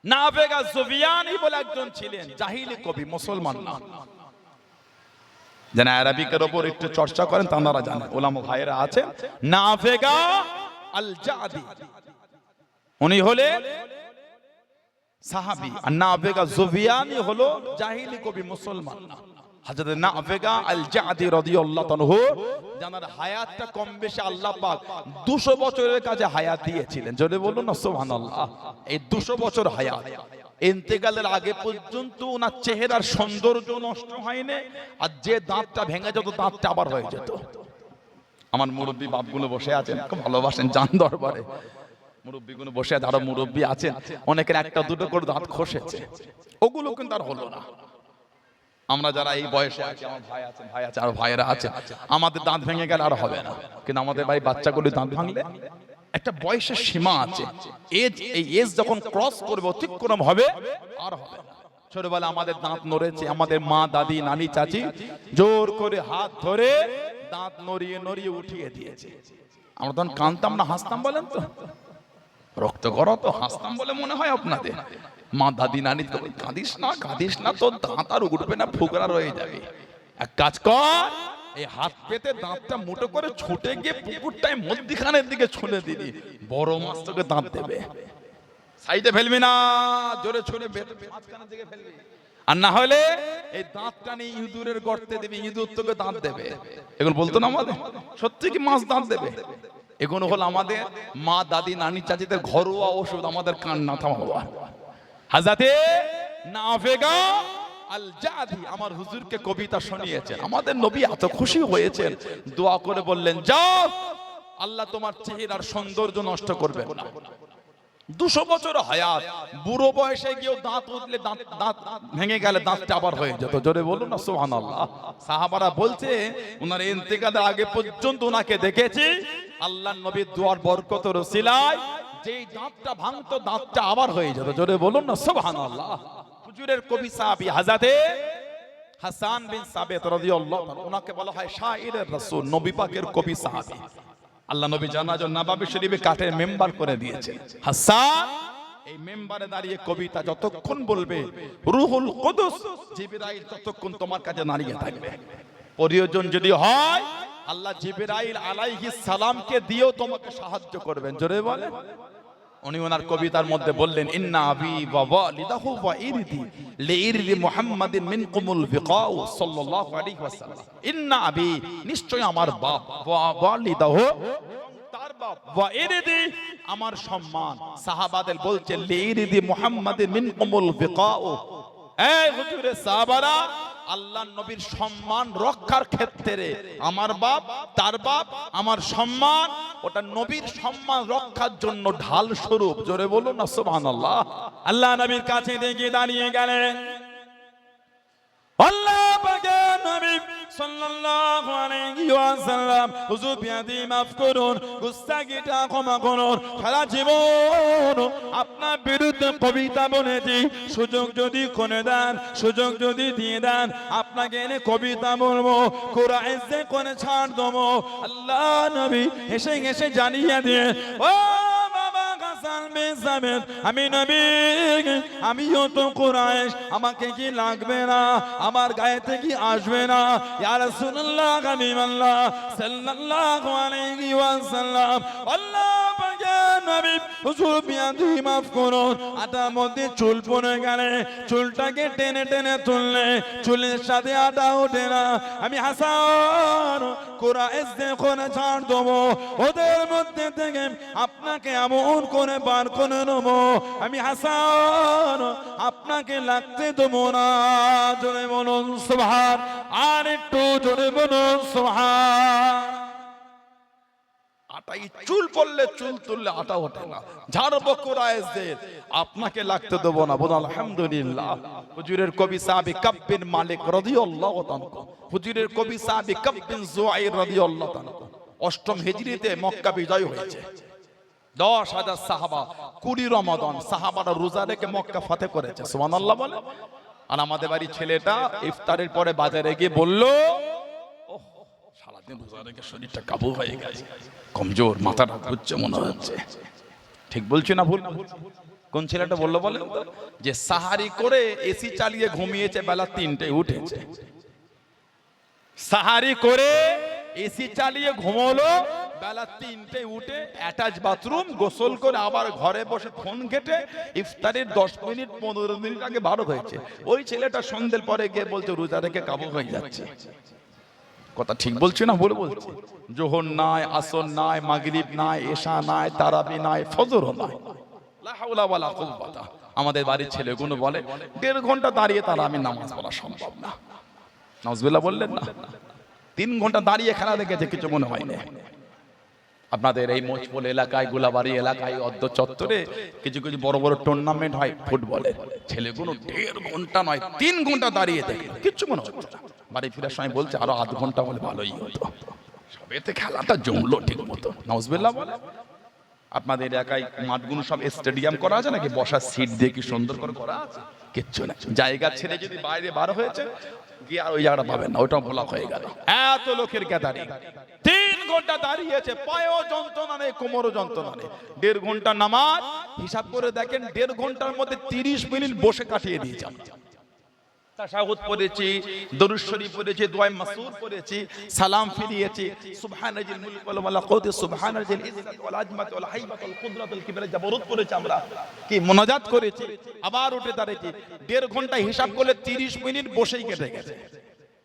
নাফেগা সুফিয়ানি বলে একজন ছিলেন, জাহিলি কবি, মুসলমান না। যারা আরবিকের উপর একটু চর্চা করেন তারা জানেন, ওলামা ভাইরা আছে। নাফেগা আল জাদি উনি হলেন সাহাবী, আর নাফেগা সুফিয়ানি হলো জাহিলি কবি, মুসলমান না। হযরত নাফেগা আল জাদি রাদিয়াল্লাহু তাআলা, যার হায়াতটা কম বেশি আল্লাহ পাক 200 বছরের কাছে হায়াত দিয়েছিলেন। জোরে বলুন না সুবহানাল্লাহ। এই 200 বছর হায়াত, ইন্তেকালের আগে পর্যন্ত ওনার চেহারার সৌন্দর্য নষ্ট হয়নি, আর যে দাঁতটা ভেঙে যেত দাঁতটা আবার হয়ে যেত। আমার মুরব্বী বাপগুলো বসে আছেন, খুব ভালোবাসেন জান দরবারে। মুরব্বীগুলো বসে আছে, আরো মুরব্বী আছেন, অনেকের একটা দুটো করে দাঁত খসেছে, ওগুলো কিন্তু আর হলো না। আমরা যারা এই বয়সে আছি, আমার ভাই আছে আর ভাইয়েরা আছে, আমাদের দাঁত ভেঙে গেলে আর হবে না। কিন্তু আমাদের ভাই বাচ্চাগুলো দাঁত ভাঙলে একটা বয়সের সীমা আছে, এই এজ যখন ক্রস করবে, অতিক্রম হবে, আর হবে না। ছোটবেলা আমাদের দাঁত নড়েছে, আমাদের মা, দাদি, নানি, চাচি জোর করে হাত ধরে দাঁত নড়িয়ে নড়িয়ে উঠিয়ে দিয়েছে। আমরা তখন কাঁদতাম না, হাসতাম বলেন তো? রক্ত গড়া তো হাসতাম বলে মনে হয় আপনাদের? মা, দাদি, নানি কাঁদিস না, তোর দাঁত আর উঠবে না, ফুকরা রয়ে যাবে। এক কাজ কর, এই হাত পেতে দাঁতটা মুঠো করে ছুটে গিয়ে পুকুরটায় মধ্যখানের দিকে ছুঁড়ে দিবি, বড় মাছ তোকে দাঁত দেবে। সাইডে ফেলবি না, জোরে ছুঁড়ে মাঝখানের দিকে ফেলবি। আর না হলে এই দাঁতটা নিয়ে ইঁদুরের গর্তে দিবি, ইঁদুর তোকে দাঁত দেবে। এগুলো বলতো না আমাদের, সত্যি কি মাছ দাঁত দেবে? এগুলো হলো আমাদের মা, দাদি, নানি, চাচিদের ঘরোয়া ওষুধ, আমাদের কান না থামাবা। হযরতে নাফেগা আল জাদি আমার হুজুরকে কবিতা শুনিয়েছেন। আমাদের নবী এত খুশি হয়েছেন, দোয়া করে বললেন, যাও, আল্লাহ তোমার চেহারার সৌন্দর্য নষ্ট করবেন না। 200 বছর হায়াত, বুড়ো বয়সে গিয়েও দাঁত উঠলে দাঁত ভেঙে গেলে দাঁতটা আবার হয়ে যেত। জোরে বলুন না সুবহানাল্লাহ। সাহাবারা বলছে, ওনার ইন্তেকালের আগে পর্যন্ত ওনাকে দেখেছি, আল্লাহর নবীর দুয়ার বরকতের ওসিলায় যেই দাঁতটা ভাঙতো দাঁতটা আবার হয়ে যেত। জোরে বলুন না সুবহানাল্লাহ। হুজুরের কবি সাহাবী হযরতে হাসান বিন সাবিত রাদিয়াল্লাহু তাআলা, ওনাকে বলা হয় শাইরের রাসূল, নবী পাকের কবি সাহাবী। আল্লাহ নবী জানাজা নববী শরীফে কাঠের মেম্বার করে দিয়েছেন। হাসান এই মেম্বারে দাঁড়িয়ে কবিতা যতক্ষণ বলবে, রূহুল কুদুস জিবরাইল ততক্ষণ তোমার কাছে দাঁড়িয়ে থাকবে। প্রয়োজন যদি হয় আল্লাহ জিবরাইল আলাইহিস সালামকে দিয়েও তোমাকে সাহায্য করবেন। জোরে বলেন। উনি ওনার কবিতার মধ্যে বললেন, ইন্না আবি ওয়া ওয়ালিদাহু ওয়া ইরদি লিইরদি মুহাম্মাদিন মিনকুমুল বিকাউ সাল্লাল্লাহু আলাইহি ওয়াসাল্লাম। ইন্না আবি, নিশ্চয় আমার বাপ, ওয়া ওয়ালিদাহু, তার বাপ, ওয়া ইরদি আমার সম্মান। সাহাবাদের বলছে লিইরদি মুহাম্মাদিন মিনকুমুল বিকাউ, এই হুজুরে সাহাবারা, আল্লাহর নবীর সম্মান রক্ষার ক্ষেত্রে আমার বাপ, তার বাপ, আমার সম্মান, ওটা নবীর সম্মান রক্ষার জন্য ঢাল স্বরূপ। জোরে বলুন না সুবহানাল্লাহ। আল্লাহ নবীর কাছে দেখে দাঁড়িয়ে গেলেন। আল্লাহ পাকের নবী সাল্লাল্লাহু আলাইহি ওয়াসাল্লাম, হুজুর বিয়াদি মাফ করুন, গুস্তাখিটা ক্ষমা করুন, সারা জীবন আপনার বিরুদ্ধে কবিতা বলেছি, সুযোগ যদি করে দেন, সুযোগ যদি দিয়ে দেন, আপনাকে এনে কবিতা বলবো, কোরআন সে করে ছাড় দেবো। আল্লাহ নবী এসে এসে জানিয়ে দিয়ে, ও আমি নবী, আমিও তো কুরাইশ, আমাকে কি লাগবে না, আমার গায়েতে কি আসবে না? ইয়া রাসূলুল্লাহ হাবিবাল্লাহ সাল্লাল্লাহু আলাইহি ওয়াসাল্লাম, আল্লাহ পাকের নবী হুজুর বিয়াদি মাফ করুন, আটার মধ্যে চুল পড়ে গেলে চুলটাকে টেনে টেনে তুললে চুলের সাথে আটা ওঠে না। আমি হাসান কুরাইশ দেখুন ছাড় দেবো, ওদের মধ্যে থেকে আপনাকে এমন করে বার করে নেবো, আমি হাসান আপনাকে লাগতে দেবো না। জোরে বলুন সুবহান, আর একটু জোরে বলুন সুবহান। আটাই চুল পড়লে চুল তুললে আটা ওঠে না, ঝাড়বো কুরাইশদের, আপনাকে লাগতে দেবো না। বলুন আলহামদুলিল্লাহ। হুজুরের কবি সাহাবী কাব বিন মালিক রাদিয়াল্লাহু তাআলা, হুজুরের কবি সাহাবী কাব বিন যুআইর রাদিয়াল্লাহু তাআলা, 8ম হিজরিতে মক্কা বিজয় হয়েছে। 10,000 সাহাবা, 20 রমাদান সাহাবারা রোজা রেখে মক্কা ফাতে করেছে। সুবহানাল্লাহ বলে। আর আমাদের বাড়ির ছেলেটা ইফতারের পরে বাজারে গিয়ে বলল, ওহ সারাদিন রোজা রেখে শরীরটা কাবু হয়ে গেছে, কমজোর, মাথাটা ঘুরছে মনে হচ্ছে। ঠিক বলছি না ভুল? কোন ছেলেটা বললো বলেন তো? যে সাহারি করে এসি চালিয়ে ঘুমিয়েছে, বেলা 3টায় উঠেছে। সাহারি করে এসি চালিয়ে ঘুমোলো, বেলা 3টায় উঠে অ্যাটাচ বাথরুম, গোসল করে আবার ঘরে বসে ফোন ঘেটে ইফতারের 10 মিনিট 15 মিনিট আগে বারো হয়েছে। ওই ছেলেটা সন্ধ্যের পরে গিয়ে বলছে রোজা রেখে কাবু হয়ে যাচ্ছে। কথা ঠিক বলছি না ভুল বলছি? জোহর নাই, আসর নাই, মাগরিব নাই, এশা নাই, তারাবি নাই, ফজরও নাই। লা হাওলা ওয়ালা কুওয়াতা। আমাদের বাড়ির ছেলেগুলো বলে 1.5 ঘন্টা দাঁড়িয়ে তারা আমি নামাজ পড়া সম্ভব না। নাউজুবিল্লাহ বললেন না? 3 ঘন্টা দাঁড়িয়ে খেলা দেখেছে, কিছু মনে হয় না। আপনাদের এই মোচপোল এলাকায়, গোলাবাড়ি এলাকায়, অদ্য চত্বরে কিছু কিছু বড় বড় টুর্নামেন্ট হয় ফুটবলে, ছেলেগুলো 1.5 ঘন্টা নয় 3 ঘন্টা দাঁড়িয়ে দেখে, কিচ্ছু মনে হচ্ছে না। বাড়ি ফেরার সময় বলছে আরো আধ ঘন্টা হলে ভালোই হতো, সবেতে খেলাটা জমলো ঠিক মতো। নাউজুবিল্লাহ বলে। আপনাদের এলাকায় মাঠগুলো সব স্টেডিয়াম করা আছে নাকি? বসার সিট দিয়ে কি সুন্দর করে করা আছে? কিচ্ছু না। জায়গা ছেড়ে যদি বাইরে বার হয়েছে গিয়ে আর ওই জায়গাটা পাবেন না, ওইটা ব্লক হয়ে গেল। এত লোকের গ্যাদারিং, 3 ঘন্টা দাঁড়িয়েছে, পায়েও যন্ত্রণা নেই, কোমরও যন্ত্রণা নেই। 1.5 ঘন্টা নামাজ, হিসাব করে দেখেন 1.5 ঘন্টার মধ্যে 30 মিনিট বসে কাটিয়ে দিয়েছে। তাশাহুদ পড়েছি, দরুদ শরীফ পড়েছি, দোয়া মাসুর পড়েছি, সালাম ফিরিয়েছি, সুবহানাল মুলক ওয়াল মালাকুত, সুবহানাল ইজ্জত ওয়াল আজমত ওয়াল হাইবাত ওয়াল কুদরত ওয়াল কিবরিয়া, জাবরুত পড়েছি, আমরা কি মুনাজাত করেছি, আবার উঠে দাঁড়িয়েছি। 1.5 ঘন্টা হিসাব করলে 30 মিনিট বসেই কেটে গেছে।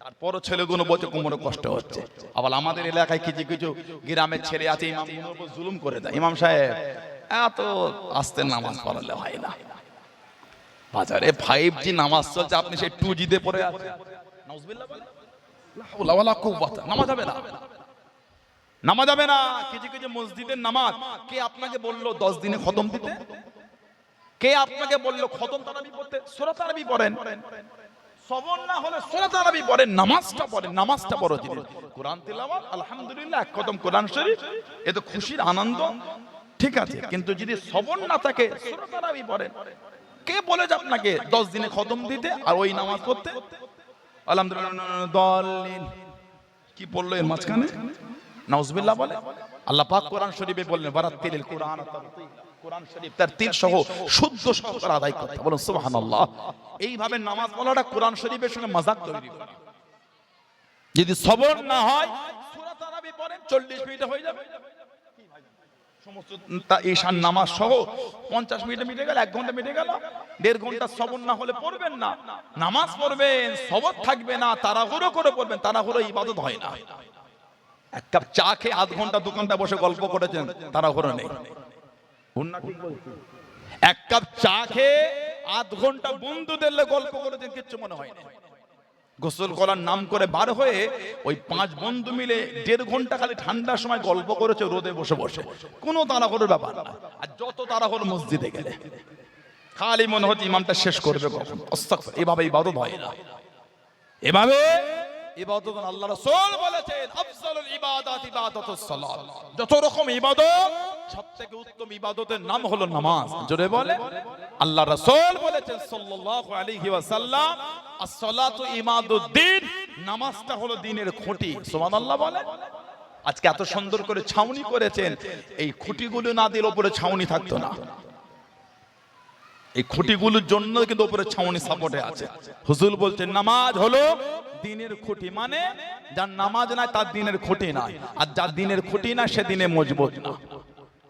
তারপরও ছেলেগুলো বলছে কোমরে কষ্ট হচ্ছে। আবার আমাদের এলাকায় কিছু কিছু গ্রামের ছেলে আছে, ইমামগুলোর উপর জুলুম করে দেয়। ইমাম সাহেব এত আস্তে নামাজ পড়ালে হয় না, বাজারে 5G নামাজ চলছে, আপনি সেই 2G তে পড়ে আছেন। নাউজুবিল্লাহ বলেন। লা হাওলা ওয়ালা কুওয়াতা। নামাজ হবে না, নামাজ হবে না। কিছু কিছু মসজিদের নামাজ, কে আপনাকে বললো 10 দিনে খতম দিতে? কে আপনাকে বললো খতম তারাবি পড়তে? সূরা তারাবি পড়েন, সবর না হলে সূরা তারাবি পড়েন, নামাজটা পড়েন, নামাজটা বড় জিনিস। কোরআন তিলাওয়াত আলহামদুলিল্লাহ, এক খতম কোরআন শরীফ, এ তো খুশির আনন্দ, ঠিক আছে। কিন্তু যদি সবর না থাকে, সূরা তারাবি পড়েন। কে বলেছে আপনাকে 10 দিনে খতম দিতে আর ওই নামাজ পড়তে? আলহামদুলিল্লাহ দলিন কি বললো এর মাঝখানে নাউজুবিল্লাহ বলে। আল্লাহ পাক কোরআন শরীফে বললেন বারাত্তিলিল কুরআন তারতিলা, কোরআন শরীফ তারতিল সহ শুদ্ধ সহকারে আদায় করতে বলুন সুবহানাল্লাহ। এইভাবে নামাজ পড়াটা কোরআন শরীফের সঙ্গে মাযাক তৈরি করে। যদি সবর না হয় সূরা তারাবি পড়েন 40 মিনিটে হয়ে যাবে। সমস্ত ঈশান নামাজ সহ 50 মিনিটে মিটে গেল, 1 ঘন্টা মিটে গেল। 1.5 ঘন্টা সবর না হলে পড়বেন না, নামাজ পড়বেন, সবর থাকবে না, তাড়াহুড়ো করে পড়বেন। তাড়াহুড়ো ইবাদত হয় না। এক কাপ চা খেয়ে 1/2 ঘন্টা 2 ঘন্টা বসে গল্প করেছেন, তাড়াহুড়ো নেই। এক কাপ চা খেয়ে 1/2 ঘন্টা বন্ধুদের গল্প করেছেন, কিচ্ছু মনে হয় না। গোসল করার নাম করে বার হয়ে ওই 5 বন্ধু মিলে 1.5 ঘন্টা খালি ঠান্ডার সময় গল্প করেছে রোদে বসে বসে, কোনো তাড়াহুড়োর ব্যাপার না। আর যত তাড়াহুড়ো মসজিদে গেলে খালি মনে হচ্ছে ইমামটা শেষ করবে কখন। আস্তাগফির, এভাবে ইবাদত হয় না। এভাবে ইবাদত আল্লাহ রাসূল বলেছেন আফজালুল ইবাদাত ইবাদাতুস সালাত। যত রকম ইবাদত সবথেকে উত্তম ইবাদতের নাম হলো নামাজ। জোরে বলে আল্লাহ রাসূল বলেছেন সাল্লাল্লাহু আলাইহি ওয়াসাল্লাম আস-সালাতু ইমাদুদ্দিন, নামাজটা হলো দ্বীনের খুঁটি। সুবহানাল্লাহ বলে। আজকে এত সুন্দর করে ছাউনি করেছেন, এই খুঁটিগুলো না দিলে উপরে ছাউনি থাকতো না। এই খুঁটিগুলোর জন্য কিন্তু উপরে ছাউনি সাপোর্টে আছে। হুজুর বলছেন নামাজ হলো দ্বীনের খুঁটি, মানে যার নামাজ নাই তার দ্বীনের খুঁটি নাই, আর যার দ্বীনের খুঁটি না সে দ্বীনে মজবুত না।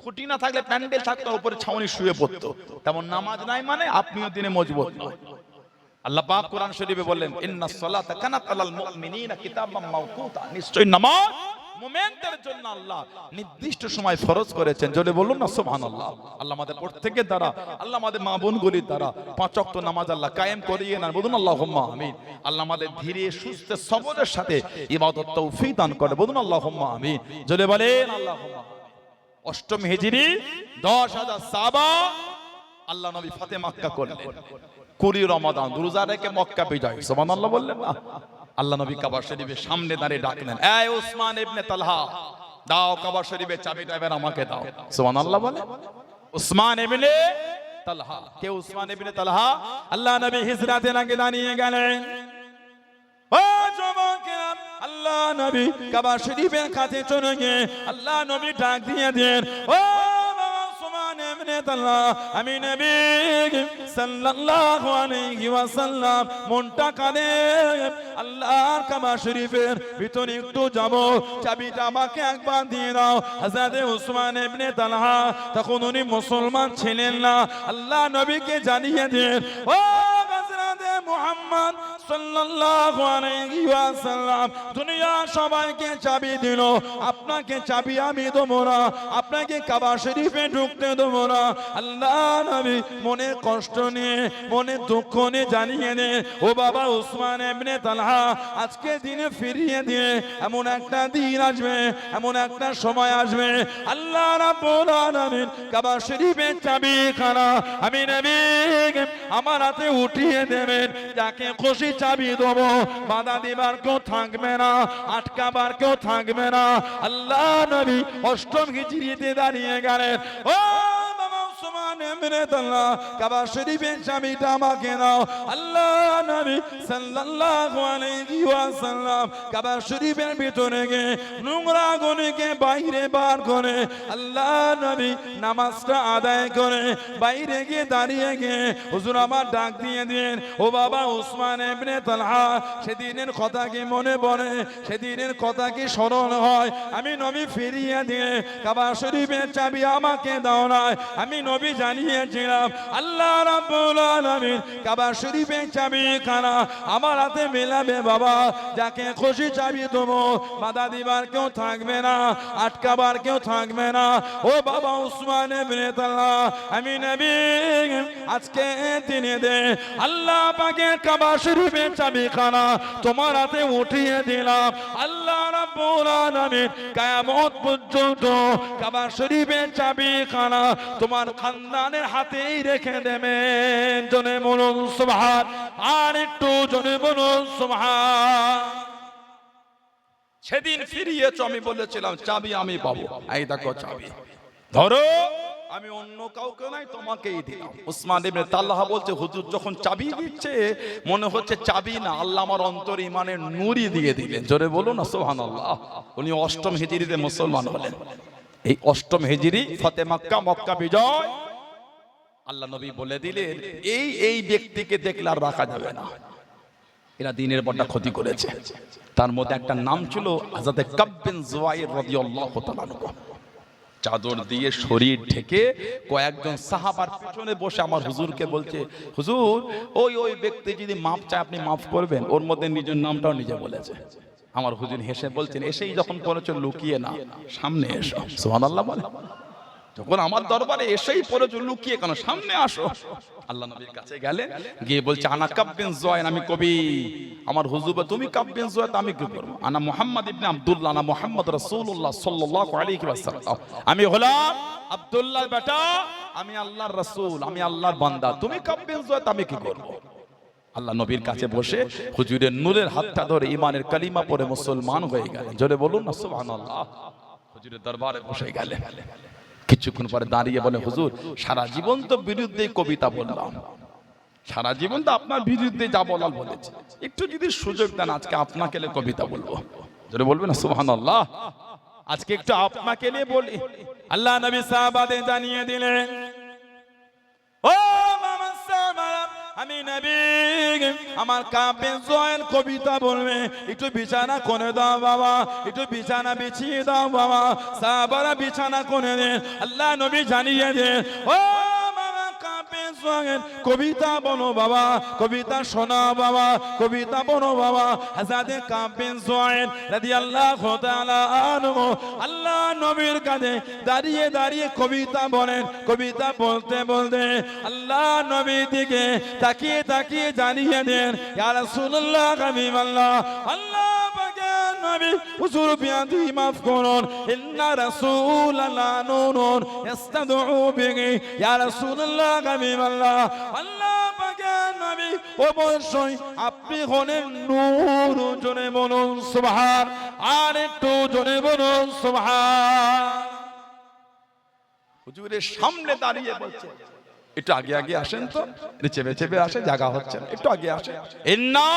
খুঁটি না থাকলে প্যান্ডেল থাকতো, উপরে ছাউনি শুয়ে পড়তো, তেমন নামাজ নাই মানে আপনিও দ্বীনে মজবুত নয়। আল্লাহ পাক কোরআন শরীফে বললেন ইন্নাস সালাতা কানাত আলাল মুমিনিনা কিতাবাম মাওকুতা, নিশ্চয় নামাজ মুমিনদের জন্য আল্লাহ নির্দিষ্ট সময় ফরজ করেছেন। জোরে বলুন না সুবহানাল্লাহ। আল্লাহ আমাদের প্রত্যেকের দ্বারা, আল্লাহ আমাদের মা বোনগুলির দ্বারা 5 ওয়াক্ত নামাজ আল্লাহ কায়েম করিয়ে না, বলুন আল্লাহুম্মা আমিন। আল্লাহ আমাদের ধীরে সুস্থে সবরের সাথে ইবাদত তৌফিক দান করে, বলুন আল্লাহুম্মা আমিন। জোরে বলেন আল্লাহুম্মা। 8ম হিজরি 10,000 সাহাবা আল্লাহ নবী ফাতে মক্কা করলেন। 20 রমাদান রোজা রেখে মক্কা বিজয়, সুবহানাল্লাহ বললেন না। আল্লাহ নবী কাবা শরীফের সামনে দাঁড়িয়ে ডাকলেন, এই উসমান ইবনে তালহা, দাও কাবা শরীফের চাবিটা এবার আমাকে দাও। সুবহানাল্লাহ বলে। উসমান ইবনে তালহা, কে উসমান ইবনে তালহা? আল্লাহ নবী হিজরাতে নাকি দাঁড়িয়ে গেলেন। ও যুবকেরা, আল্লাহ নবী কাবা শরীফের কাছে চলে গিয়ে আল্লাহ নবী ডাক দিয়ে দেন, ও আমি নবী সাল্লাল্লাহু আলাইহি ওয়াসাল্লাম মনটা কাঁদে, আল্লাহর কাবা শরীফের ভিতরে একটু যাব, চাবিটা আমাকে একবার দিয়ে দাও। হযরত উসমান ইবনে তালহা তখন উনি মুসলমান ছিলেন না। আল্লাহ নবীকে জানিয়ে দেন, ও হযরত মুহাম্মদ সাল্লাল্লাহু আলাইহি ওয়াসাল্লাম দুনিয়া সবাইকে চাবি দিল, আপনাকে চাবি আমি দেব না, আপনাকে কাবা শরীফে ঢুকতে দেব না। আল্লাহ নবী মনে কষ্ট নিয়ে, মনে দুঃখ নিয়ে জানিয়ে দে, ও বাবা উসমান ইবনে তালহা, আজকে দিনে ফিরিয়ে দিয়ে এমন একটা দিন আসবে, এমন একটা সময় আসবে, আল্লাহ রাব্বুল আলামিন কাবা শরীফের চাবিখানা আমি নবী আমার হাতে উঠিয়ে দেবেন। যাকে খুশি চাবি দেবো, বাধা দিবার কেউ থাকবে না, আটকাবার কেউ থাকবে না। আল্লাহ নবী 8ম হিজরিতে দাঁড়িয়ে গেলেন, ও কাবা শরীফের চাবিটা আমাকে দাও। আল্লাহ নবী সাল্লাল্লাহু আলাইহি ওয়াসাল্লাম কাবা শরীফের ভিতরে গিয়ে নোংরা গুনাহকে বাইরে বার করে আল্লাহ নবী নামাজটা আদায় করে বাইরে গিয়ে দাঁড়িয়ে গিয়ে হুজুর আমার ডাক দিয়ে দিন, ও বাবা উসমান ইবনে তালহা, সেদিনের কথা কি মনে পড়ে? সেদিনের কথা কি স্মরণ হয়? আমি নবী ফিরিয়ে দিয়ে কাবা শরীফের চাবি আমাকে দাও না। আমি নবী জানিয়েছিলাম আল্লাহ রাব্বুল আলামিন কাবা শরীফের চাবিখানা আমার হাতে মেলাবে বাবা, যাকে খুশি চাবি দেবো, বাধা দিবার কেউ থাকবে না, আটকাবার কেউ থাকবে না। ও বাবা উসমান ইবনে তালহা, আমি নবী আজকে দিনে দে আল্লাহ পাকের কাবা শরীফের চাবিখানা তোমার হাতে উঠিয়ে দিলাম। আল্লাহ রাব্বুল আলামিন কিয়ামত পর্যন্ত কাবা শরীফের চাবিখানা তোমার খানদানের হাতেই রেখে দেবেন। জনে বলুন সুবহান, আর একটু জনে বলুন সুবহান। সেদিন ফিরিয়েছো, আমি বলেছিলাম চাবি আমি পাবো, এই দেখো চাবি ধরো, আমি অন্য কাউকে নাই, তোমাকেই দিলাম। উসমান ইবনে তালহা বলছে, হুজুর যখন চাবি দিচ্ছে মনে হচ্ছে চাবি না, আল্লাহ আমার অন্তর ইমানের নূরই দিয়ে দিলেন। জোরে বলুন না সুবহানাল্লাহ। উনি অষ্টম হিজরিতে মুসলমান হলেন। এই অষ্টম হিজরি ফতে মক্কা, মক্কা বিজয়, আল্লাহ নবী বলে দিলেন এই এই ব্যক্তিকে দেখলে আর রাখা যাবে না, এরা দিনের বড় ক্ষতি করেছে। তার মধ্যে একটা নাম ছিল হযরত কাব বিন জুয়াইর রাদিয়াল্লাহু তাআলা আনহু। চাদর দিয়ে শরীর ঢেকে কয়েকজন সাহাবার পিছনে বসে আমার হুজুরকে বলছে, হুজুর ওই ওই ব্যক্তি যদি মাফ চায় আপনি মাফ করবেন। ওর মধ্যে নিজের নামটাও নিজে বলেছে। আমার হুজুর হেসে বলছেন, এসেই যখন পড়েছো লুকিয়ে না, সামনে এসো। সুবহানাল্লাহ বলে, যখন আমার দরবারে এসেই পড়েছো লুকিয়ে কেন, সামনে আসো। আল্লাহ নবীর কাছে গেলেন, গিয়ে বলছে, আনা কাব বিন জুয়াইর, আমি কবি। আমার হুজুর, তুমি কাব বিন জুয়াইর, আমি কি করব? আনা মুহাম্মদ ইবনে আব্দুল্লাহ, আনা মুহাম্মদ রাসূলুল্লাহ সাল্লাল্লাহু আলাইহি ওয়াসাল্লাম, আমি হলাম আব্দুল্লাহর বেটা, আমি আল্লাহর রাসূল, আমি আল্লাহর বান্দা। তুমি কাব বিন জুয়াইর, আমি কি করব? আল্লাহ নবীর কাছে বসে হুজুরের নূরের হাতটা ধরে ইমানের কালিমা পড়ে মুসলমান হয়ে গেলেন। জোরে বলুন না সুবহানাল্লাহ। হুজুরের দরবারে বসে গেলেন। কিছুক্ষণ পরে দাঁড়িয়ে বলে, হুজুর সারা জীবন তো বিরুদ্ধে কবিতা বললাম, সারা জীবন তো আপনার বিরুদ্ধে যা বলার বলেছে, একটু যদি সুযোগ দেন আজকে আপনাকে নিয়ে কবিতা বলবো। জোরে বলবেন না সুবহানাল্লাহ। আজকে একটু আপনাকে নিয়ে বলি। আল্লাহ নবী সাহাবাদের জানিয়ে দিলেন, ও মামা সাহাবারা, আমি নবী আমার কাব বিন জুয়াইর কবিতা বলবে, একটু বিছানা করে দাও বাবা, একটু বিছানা বিছিয়ে দাও বাবা। সাহাবারা বিছানা করে দেন। আল্লাহ নবী জানিয়ে দেন, ও মামা কাব বিন জুয়াইর কবিতা বলো বাবা, কবিতা শোনা বাবা, কবিতা বলো বাবা। হযরত কাব বিন জুয়াইর রাদিয়াল্লাহু তাআলা আনহু আল্লাহ নবীর কাছে দাঁড়িয়ে দাঁড়িয়ে কবিতা বলেন। কবিতা বলতে বলতে আল্লাহ নবীর দিকে তাকিয়ে তাকিয়ে জানিয়ে দেন, ইয়া রাসূলুল্লাহ, হাবিবাল্লাহ, আল্লাহ পাকের নবী হুজুর বিয়াদি মাফ করুন, ইন্না রাসূলাল্লাহ নূরুন ইস্তাদউ বিহি, ইয়া রাসূলুল্লাহ, হাবিবাল্লাহ, আল্লাহ পাকের নবী অবশ্যই আপনি হলেন নূর। জোরে বলুন সুবহান, আর একটু জোরে বলুন সুবহান। হুজুরের সামনে দাঁড়িয়ে বলছে, একটু আগে আগে আসেন তো, চেপে চেপে আসে, জায়গা হচ্ছে না, একটু আগে আসে। ইন্না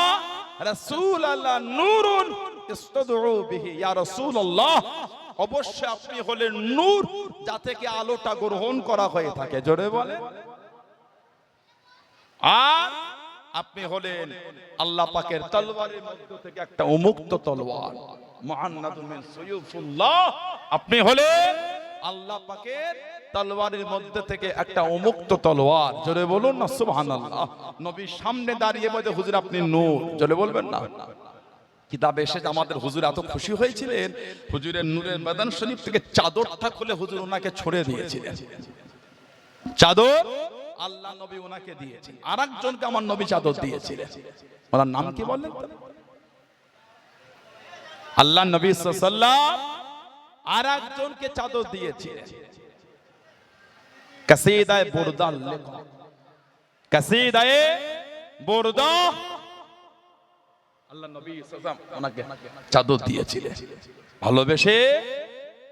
রাসূলাল্লাহ নূরুন ইস্তাদউ বিহি, ইয়া রাসূলুল্লাহ, অবশ্যই আপনি হলেন নূর, যা থেকে আলোটা গ্রহণ করা হয়ে থাকে। জোরে বলেন। আর আপনি হলেন আল্লাহ পাকের তলোয়ারের মধ্য থেকে একটা উন্মুক্ত তলোয়ার, মুআন্নাদুম মিন সুয়ুফুল্লাহ, আপনি হলেন আল্লাহ পাকের তলোয়ারের মধ্যে থেকে একটা উন্মুক্ত তলোয়ার। জোরে বলুন না সুবহানাল্লাহ। নবীর সামনে দাঁড়িয়ে বলে, হুজুর আপনি নূর। জোরে বলবেন না। কিতাবে এসে আমাদের হুজুর এত খুশি হয়েছিলেন, হুজুরের নূরের ময়দান শরীফ থেকে চাদরটা খুলে হুজুর ওনাকে ছড়ে দিয়েছিলেন। চাদর আল্লাহ নবী ওনাকে দিয়েছেন, আরেকজনকে আমার নবী চাদর দিয়েছিলেন। ওনার নাম কি বললেন? আল্লাহ নবী সাল্লাল্লাহু আলাইহি ওয়াসাল্লাম আরেকজনকে চাদর দিয়েছিলেন। কাসিদায়ে বুরদা লেখা, কাসিদায়ে বুরদা আল্লাহ নবী সাল্লাল্লাহু আলাইহি ওয়াসাল্লাম ওনাকে চাদর দিয়েছিলেন। ভালোবেসে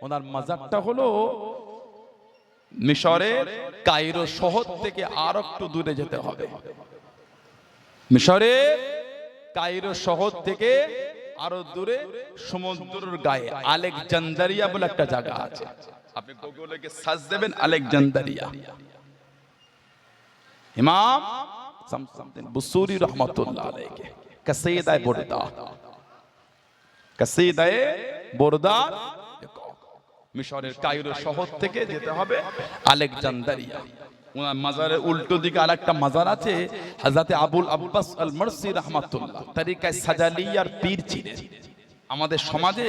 ওনার মাজারটা হলো মিশরের কায়রো শহর থেকে আর একটু দূরে যেতে হবে। মিশরের কায়রো শহর থেকে আরো দূরে সমুদ্রের গায়ে আলেকজান্দ্রিয়া বলে একটা জায়গা আছে। আপনি গুগলে গিয়ে সার্চ দেবেন আলেকজান্দ্রিয়া। ইমাম শামসুদ্দিন বুসুরি রাহমাতুল্লাহ আলাইহি কাসিদায়ে বুরদা, কাসিদায়ে বুরদা, মিশরের কায়রো শহর থেকে যেতে হবে আলেকজান্দ্রিয়া। ওনার মাজারের উল্টো দিকে আরেকটা মাজার আছে, হযরত আবুল আব্বাস আল মারসি রাহমাতুল্লাহ তরিকায়ে সাজালিয়ার পীর ছিলেন। আমাদের সমাজে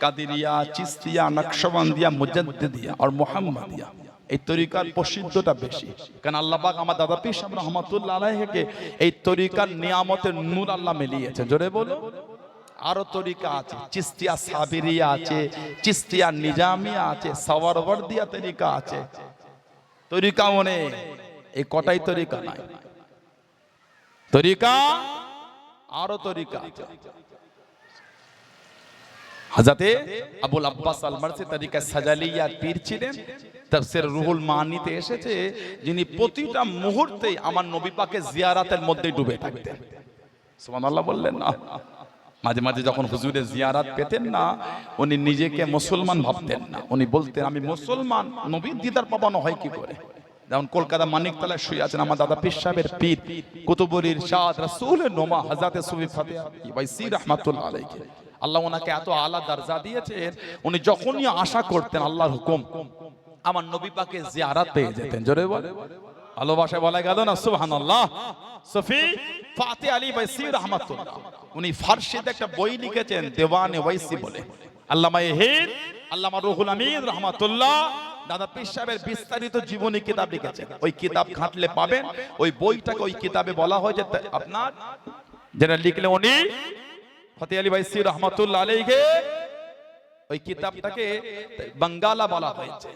কাদেরিয়া, চিশতিয়া, নকশবন্দিয়া, মুজাদ্দিদিয়া আর মুহাম্মাদিয়া এই তরিকার প্রসিদ্ধতা বেশি, কারণ আল্লাহ পাক আমার দাদা পীর সাহেব রাহমাতুল্লাহ আলাইহিকে এই তরিকার নিয়ামতের নূর আল্লাহ মিলিয়েছে। জোরে বলো। আরো তরিকা আছে, চিশতিয়া সাবিরিয়া আছে, চিশতিয়া নিজামিয়া আছে, সাওয়ারওয়ার্দিয়া তরিকা আছে। তরিকা অনেক, এই কটাই তরিকা নাই, তরিকা আরো তরিকা আছে। হযরতে আবুল আব্বাস আল মারসি তরিকা সাজালিয়ার পীর ছিলেন। তাফসীর রুহুল মানিতে এসেছে যিনি প্রতিটা মুহূর্তে আমার নবী পাকের জিয়ারাতের মধ্যে ডুবে থাকতেন। সুবহানাল্লাহ বললেন না? মাঝে মাঝে যখন হুজুরের জিয়ারাত পেতেন না, উনি নিজেকে মুসলমান ভাবতেন না, উনি বলতেন আমি মুসলমান, নবীর দিদার পাবানো হয় কি করে। যেমন কলকাতা মানিকতলায় শুয়ে আছেন আমার দাদা পীর সাহেবের পীর কুতুবুল ইরশাদ রাসূলের নোমা হযরত সুফি ফাতেহ ওয়াইসি রাহমাতুল্লাহ আলাইহি। আল্লাহ ওনাকে এত আলা দরজা দিয়েছেন, উনি যখনই আশা করতেন আল্লাহর হুকুম আমার নবী পাকে জিয়ারত পেয়ে যেতেন। জোরে বলে ভালোবাসা বলা গেল না সুবহানাল্লাহ। সুফি ফাতেহ আলী ওয়াইসি রাহমাতুল্লাহ উনি ফারসিতে একটা বই লিখেছেন দেওয়ানে ওয়াইসি বলে। আল্লামা হিদ আল্লামা রুহুল আমিন রাহমাতুল্লাহ দাদা পীর সাহেবের বিস্তারিত জীবনী কিতাব লিখেছেন। ওই কিতাব ঘাটলে পাবেন। ওই বইটাকে ওই কিতাবে বলা হয় যে আপনার যেটা লিখলে উনি ফাতেহ আলী ওয়াইসি রাহমাতুল্লাহ আলাইহি, ওই কিতাবটাকে বাঙ্গালা বলা হয়েছে,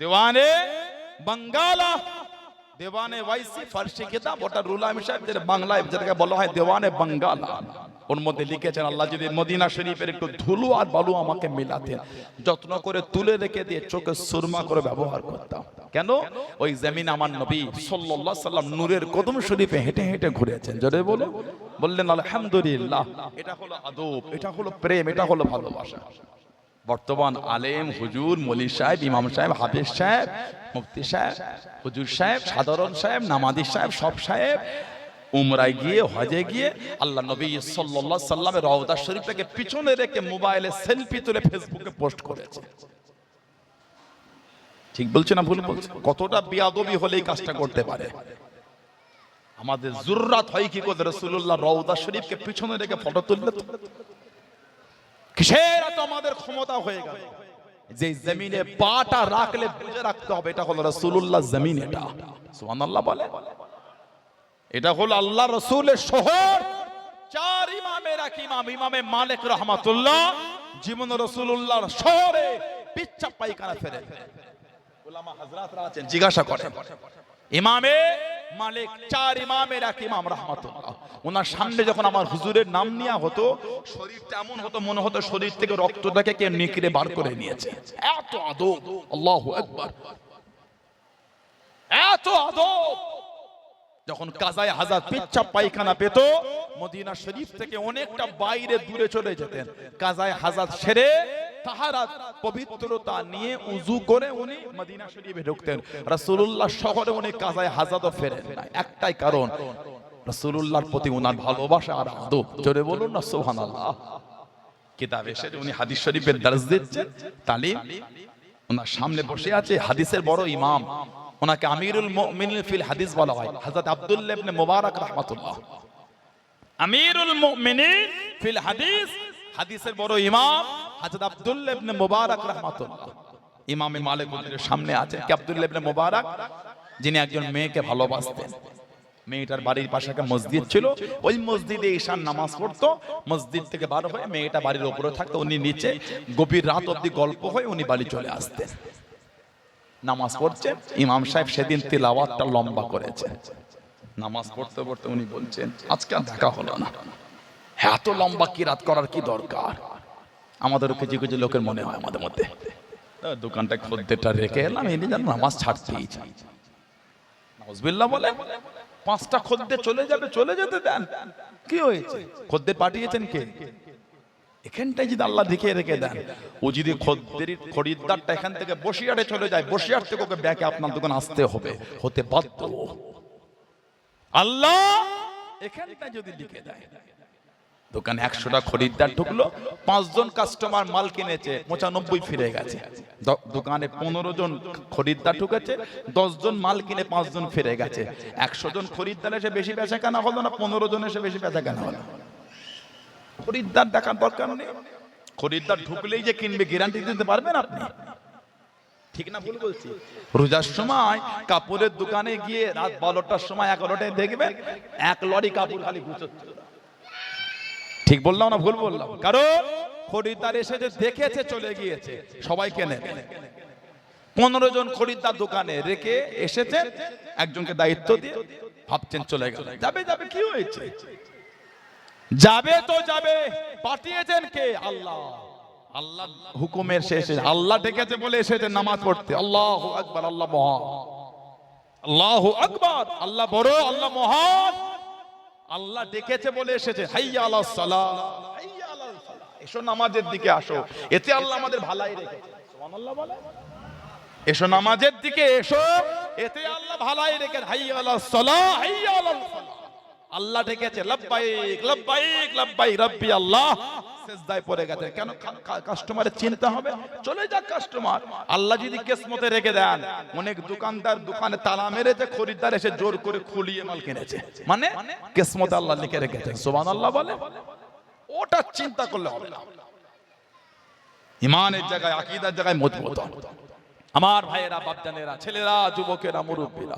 দেওয়ানে বাঙ্গালা। দেওয়ানে ওয়াইসি ফারসি কিতাব, ওটা রুহুল আমিন সাহেব যেটা বাংলায় যেটাকে বলা হয় দেওয়ানে বাঙ্গালা, ওর মধ্যে লিখেছেন আল্লাহ যদি মদিনা শরীফের একটু ধুলো আর বালু আমাকে মিলাতেন, যত্ন করে তুলে রেখে দিয়ে চোখে সুরমা করে ব্যবহার করতাম। কেন? ওই জমিন আমার নবী সাল্লাল্লাহু আলাইহি সাল্লাম নূরের কদম শরীফে হেঁটে হেঁটে ঘুরেছেন। জোরে বলো, বললেন আলহামদুলিল্লাহ। এটা হলো আদব, এটা হলো প্রেম, এটা হলো ভালোবাসা। বর্তমান আলেম হুজুর মৌলভী সাহেব, ইমাম সাহেব, হাফেজ সাহেব, মুফতি সাহেব, হুজুর সাহেব, সাধারণ সাহেব, নামাজি সাহেব, সব সাহেব উমরায় গিয়ে হজে গিয়ে আল্লাহ নবী সাল্লাল্লাহু আলাইহি সাল্লামের রওজা শরীফটাকে পিছনে রেখে মোবাইলে সেলফি তুলে ফেসবুকে পোস্ট করেছে। ঠিক বলছে না ভুল বলছে? কতটা বেয়াদবি হলে এই কাজটা করতে পারে? আমাদের জুররাত হয় কি করে রাসূলুল্লাহ রওজা শরীফকে পিছনে রেখে ফটো তুললে? কিসের এত আমাদের ক্ষমতা হয়ে গেল যে জমিনে পাটা রাখলে বুঝে রাখতে হবে এটা হলো রাসূলুল্লাহ জমিন। এটা সুবহানাল্লাহ বলে, এটা হলো আল্লাহ রাসূলের শহর। চার ইমামের এক ইমাম ইমামে মালিক রাহমাতুল্লাহ জীবন রাসূলুল্লাহর শহরে পিচ্চা পায়খানা ফেরে। উলামা হযরতরা আছেন জিজ্ঞাসা করেন ইমামে মালিক, চার ইমামের এক ইমাম রাহমাতুল্লাহ, ওনার সামনে যখন আমার হুজুরের নাম নেওয়া হতো শরীরটা এমন হতো মনে হতো শরীর থেকে রক্তটাকে কে নিকড়ে বার করে নিয়েছে। এত আদব, আল্লাহু আকবার, এত আদব। যখন কাজায়ে হাজাত পিচ্চা পায়খানা পেত মদিনা শরীফ থেকে অনেকটা বাইরে দূরে চলে যেতেন, কাজায়ে হাজাত সেরে তাহারাত পবিত্রতা নিয়ে উযু করে উনি মদিনা শরীফে ঢুকতেন। রাসূলুল্লাহ শহরে উনি কাজায়ে হাজাতও ফেরেন না, একটাই কারণ রাসূলুল্লাহর প্রতি ওনার ভালোবাসা আর আদব। জোরে বলুন না সুবহানাল্লাহ। কিতাবে এসে উনি হাদিস শরীফের দর্স দিচ্ছেন, তালিম, ওনার সামনে বসে আছে হাদিসের বড় ইমাম, ওনাকে আমিরুল মুমিনিন ফিল হাদিস বলা হয়, হযরত আব্দুল্লাহ ইবনে মুবারক রাহমাতুল্লাহ। আমিরুল মুমিনিন ফিল হাদিস, হাদিসের বড় ইমাম হযরত আব্দুল্লাহ ইবনে মুবারক রাহমাতুল্লাহ ইমামে মালিক হুজুরের সামনে আছেন। কি আব্দুল্লাহ ইবনে মুবারক যিনি একজন মেয়েকে ভালোবাসতেন, মেয়েটার বাড়ির পাশে একটা মসজিদ ছিল, ওই মসজিদে ঈশার নামাজ পড়তো, মসজিদ থেকে বার হয়ে মেয়েটা বাড়ির উপরে থাকতো, উনি নিচে গভীর রাত অবধি গল্প হয়ে উনি বাড়ি চলে আসতেন। নামাজ পড়ছেন, ইমাম সাহেব সেদিন তিলাওয়াতটা লম্বা করেছেন। নামাজ পড়তে পড়তে উনি বলছেন আজকে আর দেখা হলো না, এত লম্বা কিরাত করার কি দরকার? আমাদের কিছু কিছু লোকের মনে হয় আমাদের মধ্যে দোকানটা খদ্দেরটা রেখে এলাম, এনে যেন নামাজ ছাড়তেই চাই। নাউজুবিল্লাহ বলে, পাঁচটা খদ্দের চলে যাবে, চলে যেতে দেন, কি হয়েছে? খদ্দের পাঠিয়েছেন কে? এখানটাই যদি আল্লাহ দেখে রেখে দেন, ও যদি খরিদ্দারটা এখান থেকে বসিরহাটে চলে যায়, বসিরহাট থেকে ওকে ব্যাকে আপনার দোকান আসতে হবে, হতে বাধ্য। আল্লাহ এখানটা যদি লিখে দেয়, দোকানে 100টা খরিদ্দার ঢুকলো, 5 জন কাস্টমার মাল কিনেছে, 95 ফিরে গেছে। দোকানে 15 জন খরিদ্দার ঢুকেছে, 10 জন মাল কিনে 5 জন ফিরে গেছে। 100 জন খরিদ্দার এসে বেশি বেচা কেনা হলো না, 15 জন এসে বেশি বেচা কেনা হলো। খরিদ্দার দেখার দরকার নেই, খরিদ্দার ঢুকলেই যে কিনবে গ্যারান্টি দিতে পারবেন আপনি? ঠিক না ভুল বলছি? রোজার সময় কাপড়ের দোকানে গিয়ে রাত 12টার সময় 11টায় দেখবেন 1 লরি কাপড় খালি গুছোচ্ছে। ঠিক বললাম না ভুল বললাম? কারণ খরিদ্দার এসে যে দেখেছে চলে গিয়েছে, সবাই কেনে। 15 জন খরিদ্দার দোকানে রেখে এসেছে, একজনকে দায়িত্ব দিয়ে ভাবছেন চলে গেল, যাবে যাবে, কি হয়েছে? যাবে তো যাবে, পাঠিয়েছেন কে? আল্লাহ। আল্লাহ হুকুমের শেষে আল্লাহ ডেকেছে বলে এসেছে নামাজ পড়তে। আল্লাহু আকবার, আল্লাহ মহান, আল্লাহু আকবার, আল্লাহ বড়, আল্লাহ মহান। আল্লাহ ডেকেছে বলে এসেছে। হাইয়া আলাস সালাহ, হাইয়া আলাল ফালাহ, এসো নামাজের দিকে আসো। এতে আল্লাহ আমাদের ভালাই রেখেছে। সুবহানাল্লাহ বলে, এসো নামাজের দিকে এসো, এতে আল্লাহ ভালাই রেখেছে। হাইয়া আলাস সালাহ, হাইয়া আলাল ফালাহ। আল্লাহ ডেকেছে, লব্বাইক লব্বাইক লব্বাইক রব্বি আল্লাহ। সিজদায় পড়ে গেছে। কেন? কাস্টমারের চিন্তা হবে, চলে যাক কাস্টমার। আল্লাহ যদি কিসমতে রেখে দেন, অনেক দোকানদার দোকানে তালা মেরেছে, খরিদ্দার এসে জোর করে খুলিয়ে মাল কিনেছে, মানে কিসমতে আল্লাহ লিখে রেখেছেন। সুবহানাল্লাহ বলে, ওটা চিন্তা করলে হবে না। ইমানের জায়গায়, আকীদার জায়গায় মজবুত। আমার ভাইয়েরা, বাপজানেরা, ছেলেরা, যুবকেরা, মুরব্বীরা,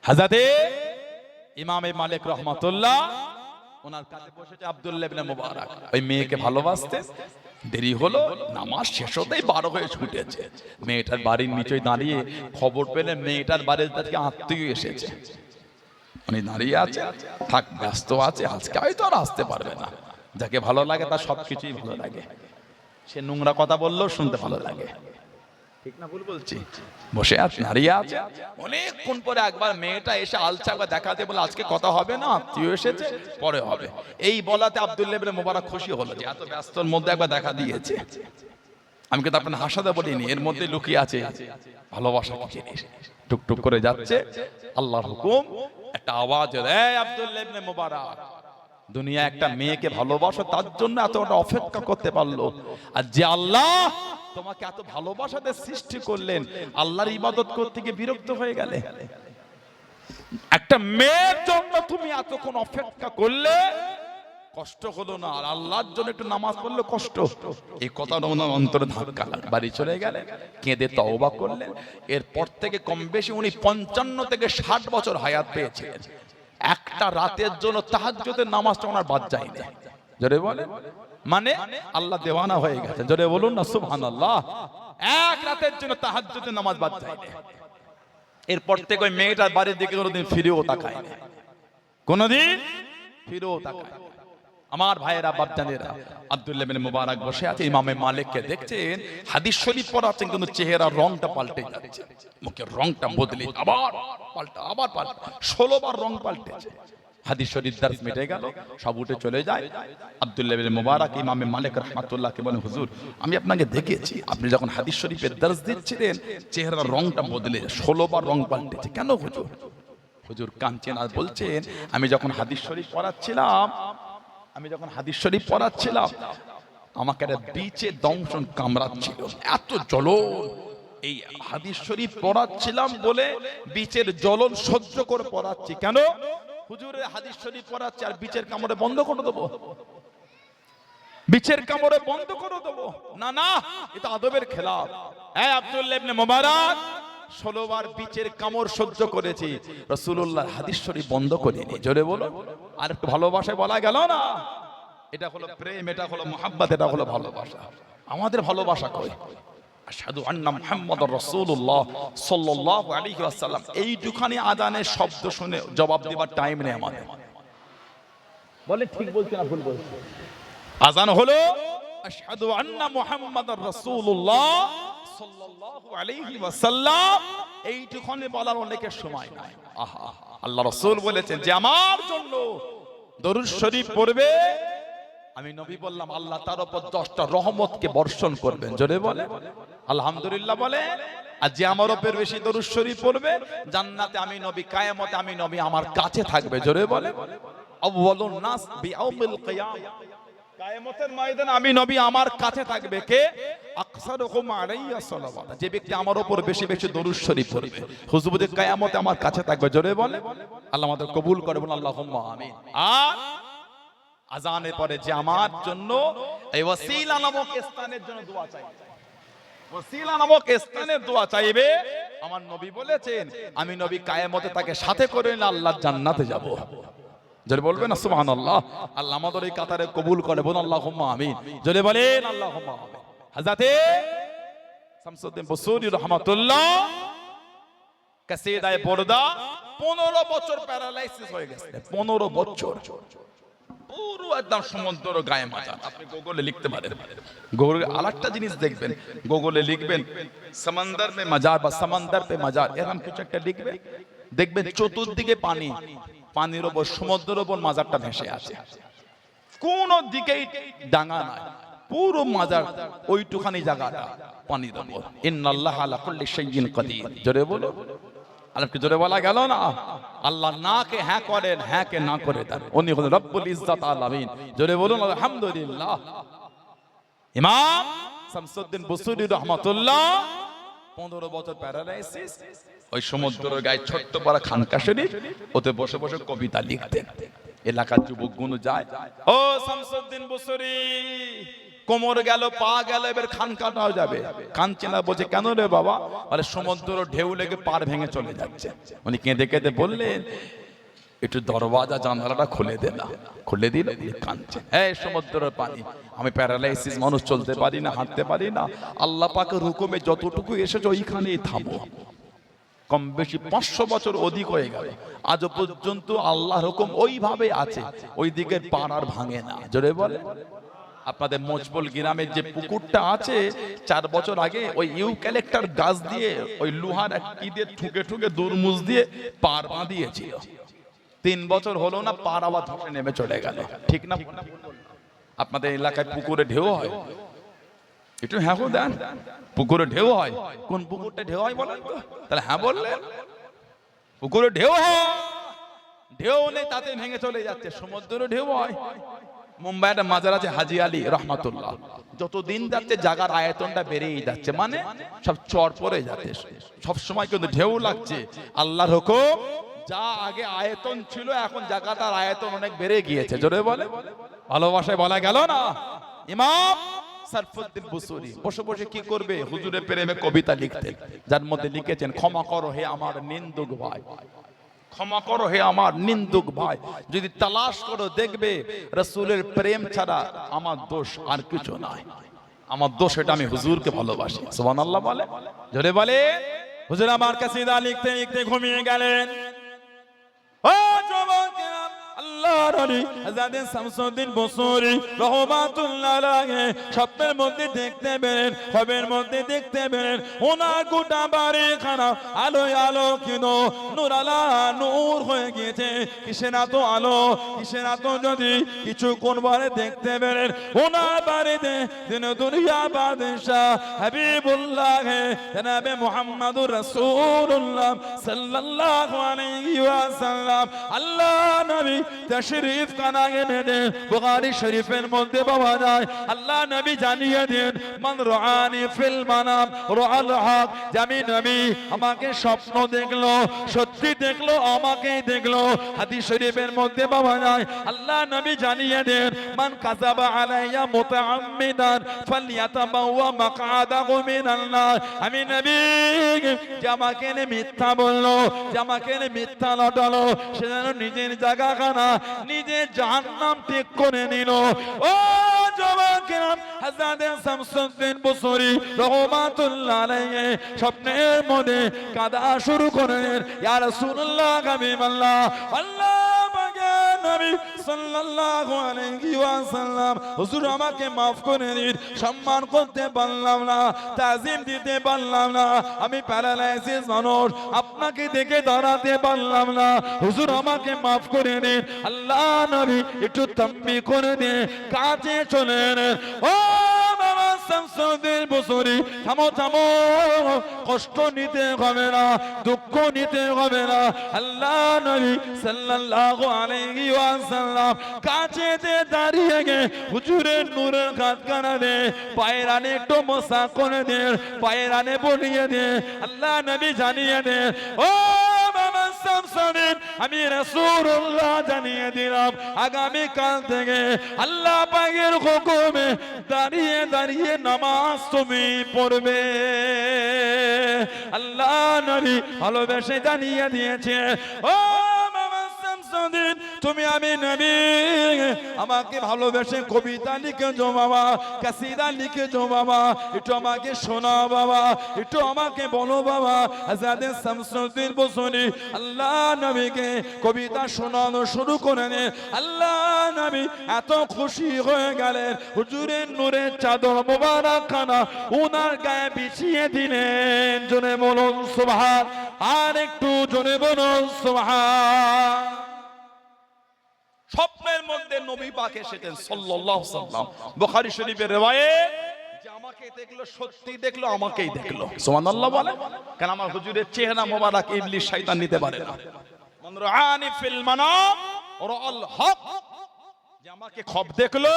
হযরতে ইমামে মালিক রহমাতুল্লাহ ওনার কাছে বসেছে আব্দুল্লাহ ইবনে মুবারক। ওই মেয়েকে ভালোবাসতে দেরি হলো, নামাজ শেষ হতেই 12 হয়ে ছুটেছে। মেয়েটার বাড়ির নিচে দাঁড়িয়ে খবর পেলে মেয়েটার বাড়ির থেকে আত্মীয় এসেছে। উনি দাঁড়িয়ে আছে, থাক ব্যস্ত আছে, আজকে হয়তো আর আসতে পারবে না। যাকে ভালো লাগে তার সবকিছুই ভালো লাগে। সে নোংরা কথা বললেও শুনতে ভালো লাগে, ঠিক না ভুল বলছি? বসে আছে, দাঁড়িয়ে আছে। অনেকক্ষণ পরে একবার মেয়েটা এসে আলচা একবার দেখাতে বলে আজকে কথা হবে না, আত্মীয় এসেছে, পরে হবে। এই বলাতে আব্দুল্লাহ ইবনে মুবারক খুশি হলো যে এত ব্যস্তর মধ্যে একবার দেখা দিয়েছে। আমি কিন্তু আপনার হাসাতে বলিনি, এর মধ্যে লুকিয়ে আছে ভালোবাসা কি জিনিস। টুকটুক করে যাচ্ছে, আল্লাহর হুকুম, একটা আওয়াজ, এই আব্দুল্লাহ ইবনে মুবারক, দুনিয়া একটা মেয়েকে ভালোবাসো, তার জন্য এতটা অপেক্ষা করতে পারলো। আর যে আল্লাহ তোমাকে এত ভালোবাসাতে সৃষ্টি করলেন, আল্লাহর ইবাদত করতে গিয়ে বিরক্ত হয়ে গেলে। একটা মেয়ের জন্য তুমি এতক্ষণ অপেক্ষা করলে, কষ্ট হলো না? আর আল্লাহর জন্য একটু নামাজ পড়লে কষ্ট। এই কথাটা ওনার অন্তরে ধাক্কা লাগলো। বাড়ি চলে গেলেন, কেঁদে তওবা করলেন। এরপর থেকে কম বেশি উনি 55 থেকে 60 বছর হায়াত পেয়েছিলেন। একটা রাতের জন্য তাহাজ্জুদের নামাজটা ওনার বাদ যায়নি। জোরে বলেন, মানে আল্লাহ দেওয়ানা হয়ে গেছে। জোরে বলুন না সুবহানাল্লাহ। এক রাতের জন্য তাহাজ্জুদের নামাজ বাদ যায়নি। এরপর থেকে ওই মেয়েটার বাড়ির দিকে কোনোদিন ফিরেও তাকায় না, কোনোদিন ফিরেও তাকায় না। আমার ভাইয়েরা, বাপজানেরা, আব্দুল্লাহ ইবনে মুবারক বসে আছে, ইমামে মালিককে দেখছেন হাদিস শরীফ পড়াচ্ছেন, কিন্তু চেহারার রংটা পাল্টে যাচ্ছে, মুখের রংটা বদলে আবার পাল্টা, আবার পাল্টা, 16 বার রং পাল্টেছে। হাদিস শরীফ দর্শ মিটে গেল, সব উঠে চলে যায়। আব্দুল্লাহ ইবনে মুবারক ইমামে মালিক রাহমাতুল্লাহকে বলেন, হুজুর আমি আপনাকে দেখেছি, আপনি যখন হাদিস শরীফের দর্শ দিচ্ছিলেন চেহারার রংটা বদলে 16 বার রং পাল্টেছে, কেন হুজুর? হুজুর কাঁদছেন আর বলছেন, আমি যখন হাদিস শরীফ পড়াচ্ছিলাম, আমাকে একটা বিচে দংশন কামড়াচ্ছিল, এত জ্বলন। এই হাদিস শরীফ পড়াচ্ছিলাম বলে বিচের জ্বলন সহ্য করে পড়াচ্ছি। কেন? হুজুরের হাদিস শরীফ পড়াচ্ছি আর বিচের কামড়ে বন্ধ করে দেবো? বিচের কামড়ে বন্ধ করে দেবো? না না, এটা আদবের খেলাফ। এই আব্দুল্লাহ ইবনে মুবারক 16 বার বিচের কামড় সহ্য করেছি, রাসূলুল্লাহর হাদিস শরীফ বন্ধ করিনি। জোরে বলো। আর একটু ভালোবাসায় বলা গেল না, এটা হলো প্রেম, এটা হলো মুহাব্বত, এটা হলো ভালোবাসা। আমাদের ভালোবাসা কই? আশহাদু আন্না মুহাম্মাদুর রাসূলুল্লাহ সাল্লাল্লাহু আলাইহি ওয়াসাল্লাম, এই দুখানি আযানের শব্দ শুনে জবাব দেবার টাইম নেই আমাদের। বলে ঠিক বলছি না ভুল বলছি? আযান হলো আশহাদু আন্না মুহাম্মাদুর রাসূলুল্লাহ সাল্লাল্লাহু আলাইহি ওয়াসাল্লাম, এইটুখানি বলার অনেকের সময় নাই। আহা, আল্লাহ রাসূল বলেছেন যে আমার জন্য দরুদ শরীফ পড়বে, আমি নবী বললাম আল্লাহ তার উপর 10টা রহমতকে বর্ষণ করবেন। জোরে বলে আলহামদুলিল্লাহ বলে। আর যে আমার উপর বেশি দরুদ শরীফ পড়বে, জান্নাতে আমি নবী, কিয়ামতে আমি নবী আমার কাছে থাকবে। জোরে বলে আউয়ালুন নাস বিয়াউমিল কিয়ামah, কিয়ামতের ময়দানে আমি নবী আমার কাছে থাকবে। কে? আকসারুহুম আলাইয়া সালাওয়াত, যে ব্যক্তি আমার উপর বেশি বেশি দরুদ শরীফ পড়বে, হুজুর কিয়ামতে আমার কাছে থাকবে। জোরে বলে আল্লাহ আমাদের কবুল করে, বলুন আল্লাহুম্মা আমিন। আর আযানের পরে যে আমার জন্য এই ওয়াসিলা নামক স্থানের জন্য দোয়া চাইবে, ওয়াসিলা নামক স্থানের দোয়া চাইবে, আমার নবী বলেছেন আমি নবী কিয়ামতে তাকে সাথে করে নিয়ে আল্লাহর জান্নাতে যাব। জোরে বলবেন না সুবহানাল্লাহ। আল্লাহ আমাদের এই কাতারে কবুল করে, বলুন আল্লাহুম্মা আমিন। জোরে বলেন আল্লাহুম্মা আমিন। হযরতে শামসুদ্দিন বুসুরি রাহমাতুল্লাহ কাসিদায়ে বরদা 15 বছর প্যারালাইসিস হয়ে গেছে, 15 বছর। পুরো একদম সমুদ্র গায়ে মাজার। আপনি গুগলে লিখতে পারেন, গুগলে আরেকটা জিনিস দেখবেন, গুগলে লিখবেন সমুদ্র মে মাজার বা সমুদ্র পে মাজার, এরকম কিছু একটা লিখবেন, দেখবেন চতুর্দিকে পানি, পানির ওপর সমুদ্রের ওপর মাজারটা ভেসে আছে, কোন দিকেই ডাঙা নাই, পুরো মাজার ওইটুখানি জায়গাটা পানির ওপর। ইন্নাল্লাহা আলা কুল্লি শাইইন কাদির। জোরে বলো, আরেকটু জোরে বলা গেল না? আল্লাহ না কে হ্যাঁ করেন, হ্যাঁ কে না করে দেন, উনি হলেন রব্বুল ইজ্জাত আলামিন। জোরে বলুন আলহামদুলিল্লাহ। ইমাম শামসুদ্দিন বুসরি রাহমাতুল্লাহ 15 বছর প্যারালাইসিস, ওই সমুদ্রের গায়ে ছোট্ট পাড়া খানকা শরীফ, ওতে বসে বসে কবিতা লিখতেন। এলাকার যুবকগুলো যায়, ও শামসুদ্দিন বুসরি কোমর গেল, পা গেল, এবার খান কাটাও যাবে। কাঁদছে না, বলছে কেন রে বাবা? আরে সমুদ্র ঢেউ লেগে পার ভেঙে চলে যাচ্ছে। উনি কেঁদে কেঁদে বললেন, একটু দরওয়াজা জানালাটা খুলে দে না। খুলে দিল, কাঁদছে, এই সমুদ্রের পানি, আমি প্যারালাইসিস মানুষ, চলতে পারি না, হাঁটতে পারি না, আল্লাহ পাকের হুকুমে যতটুকু এসেছে ওইখানেই থামো। কম বেশি 500 বছর অধিক হয়ে গেল, আজ পর্যন্ত আল্লাহর হুকুম ওইভাবে আছে, ওই দিকের পার আর ভাঙে না। জোরে বলে। আপনাদের মজবুল গ্রামের যে পুকুরটা আছে, 4 বছর আগে ওই ইউক্যালিপটাস গাছ দিয়ে ওই লোহার কি দিয়ে ঠুকে ঠুকে দুরমুজ দিয়ে পার বাঁধিয়েছিল। 3 বছর হলো না, পার আবার ধসে নেমে চলে গেল। ঠিক না? আপনাদের এলাকায় পুকুরে ঢেউ হয়? একটু হ্যাঁ দেন। পুকুরে ঢেউ হয়? কোন পুকুরটা ঢেউ হয় বলেন তো? তাহলে হ্যাঁ বললেন। পুকুরে ঢেউ হয়, ঢেউ নেই তাতে ভেঙে চলে যাচ্ছে। সমুদ্রে ঢেউ হয়। মুম্বাই একটা মাজার আছে হাজি আলী রহমাতুল্লাহ, যত দিন যাচ্ছে জায়গার আয়তনটা বেড়েই যাচ্ছে, মানে সব চর পড়ে যাচ্ছে, সব সময় কিন্তু ঢেউ লাগছে। আল্লাহর হুকুম, যা আগে আয়তন ছিল এখন জায়গাটার আয়তন অনেক বেড়ে গিয়েছে। জোরে বলে, ভালোবাসায় বলা গেল না? ইমাম সরফুদ্দিন বুসরি বসে বসে কি করবে? হুজুরের প্রেমে কবিতা লিখতেন, যার মধ্যে লিখেছেন, ক্ষমা করো হে আমার নিন্দুক ভাই, ক্ষমা করো হে আমার নিন্দুক ভাই, যদি তালাশ করো দেখবে রাসূলের প্রেম ছাড়া আমার দোষ আর কিছু নাই। আমার দোষ এটা আমি হুজুরকে ভালোবাসি। সুবহানাল্লাহ বলে, জোরে বলে। হুজুর আমার কাসিদা লিখতে লিখতে ঘুমিয়ে গেলেন। ও যুবকেরা, আল্লাহর ওলি হযরত শামসুদ্দিন বুসরি রাহমাতুল্লাহ আলাইহি স্বপ্নের মধ্যে দেখতে পেলেন, খবের মধ্যে দেখতে পেলেন ওনার গোটা বাড়িখানা আলোয় আলোকিত, নূর আলা নূর হয়ে গিয়েছে। কিসের এত আলো, কিসের এত যদি কিছুক্ষণ পরে দেখতে পেলেন ওনার বাড়িতে দিন দুনিয়া বাদশাহ হাবিবুল্লাহ জনাবে মুহাম্মদুর রাসূলুল্লাহ সাল্লাল্লাহু আলাইহি ওয়াসাল্লাম আল্লাহ নবী তশরীফ খানা এনে দেন। বুখারী শরীফের মধ্যে পাওয়া যায়, আল্লাহ নবী জানিয়ে দেন, মান রাআনি ফিল মানাম রাআল হক, জামি নবী আমাকে স্বপ্ন দেখলো, সত্যি দেখলো, আমাকেই দেখলো। হাদিস শরীফের মধ্যে পাওয়া যায়, আল্লাহ নবী জানিয়ে দেন, মান কাযাবা আলাইয়া মুতাআম্মিদান ফালইয়াতাবাওয়া মাকআদাহু মিনান নার। আমি নবী যে আমাকে মিথ্যা বললো, যে আমাকে মিথ্যা লটালো, সে যেন নিজের জায়গাখানা নিজে জাহান্নাম ঠিক করে নিল। ও যুবকেরা, হযরত শামসুদ্দিন বুসরি রাহমাতুল্লাহ আলাইহি স্বপ্নের মধ্যে কাঁদা শুরু করলেন, ইয়া রাসূলুল্লাহ হাবিবাল্লাহ, আল্লাহ পাকের নবী সাল্লাল্লাহু আলাইহি ওয়াসাল্লাম, হুজুর আমাকে maaf করে দিন, সম্মান করতে পারলাম না, তাজিম দিতে পারলাম না, আমি প্যারালাইসিস মানুষ, আপনাকে দেখে দাঁড়াতে পারলাম না, হুজুর আমাকে maaf করে দিন। আল্লাহ নবী একটু তাম্মি করে দিয়ে কাছে চলে এলেন। ও বাবা শামসুদ্দিন বুসরি, থামো থামো, কষ্ট নিতে হবে না, দুঃখ নিতে হবে না। আল্লাহ নবী সাল্লাল্লাহু আলাইহি ওয়াসাল্লাম কাছেতে দাঁড়িয়ে গে হুজুরের নূরের খাতখানা দে, পায়ের আনে একটু মসা করে দে, পায়ের আনে বলিয়ে দে। আল্লাহ নবী জানিয়ে দে, ও বাবা শামসুদ্দিন, আমি রাসূলুল্লাহ জানিয়ে দিলাম, আগামী কাল থেকে আল্লাহ পাকের হুকুমে দাঁড়িয়ে দাঁড়িয়ে নামাজ তুমি পড়বে। আল্লাহ নবী ভালোবেসে জানিয়ে দিয়েছে, ও বাবা শামসুদ্দিন, তুমি আমি নবী, আমাকে ভালোবেসে কবিতা লিখেছো বাবা, কাসিদা লিখেছো বাবা, একটু আমাকে শোনাও বাবা, একটু আমাকে বলো বাবা। হযরত শামসুদ্দিন বুসরি আল্লাহ নবীকে কবিতা শোনানো শুরু করে দেন। আল্লাহ নবী এত খুশি হয়ে গেলেন, হুজুরের নূরের চাদর মোবারক খানা ওনার গায়ে বিছিয়ে দিলেন। জোরে বলুন সুবহান, আর একটু জোরে বলুন সুবহান। স্বপ্নের মধ্যে নবী পাক এসেছেন সাল্লাল্লাহু আলাইহি ওয়াসাল্লাম। বুখারী শরীফের রিওয়ায়াত, যে আমাকে দেখলো, সত্যি দেখলো, আমাকেই দেখলো। সুবহানাল্লাহ বলে, কারণ আমার হুজুরের চেহারা মোবারক ইবলিস শয়তান নিতে পারে না। মান রাআনি ফিল মানাম রাআল হক, যে আমাকে খব দেখলো,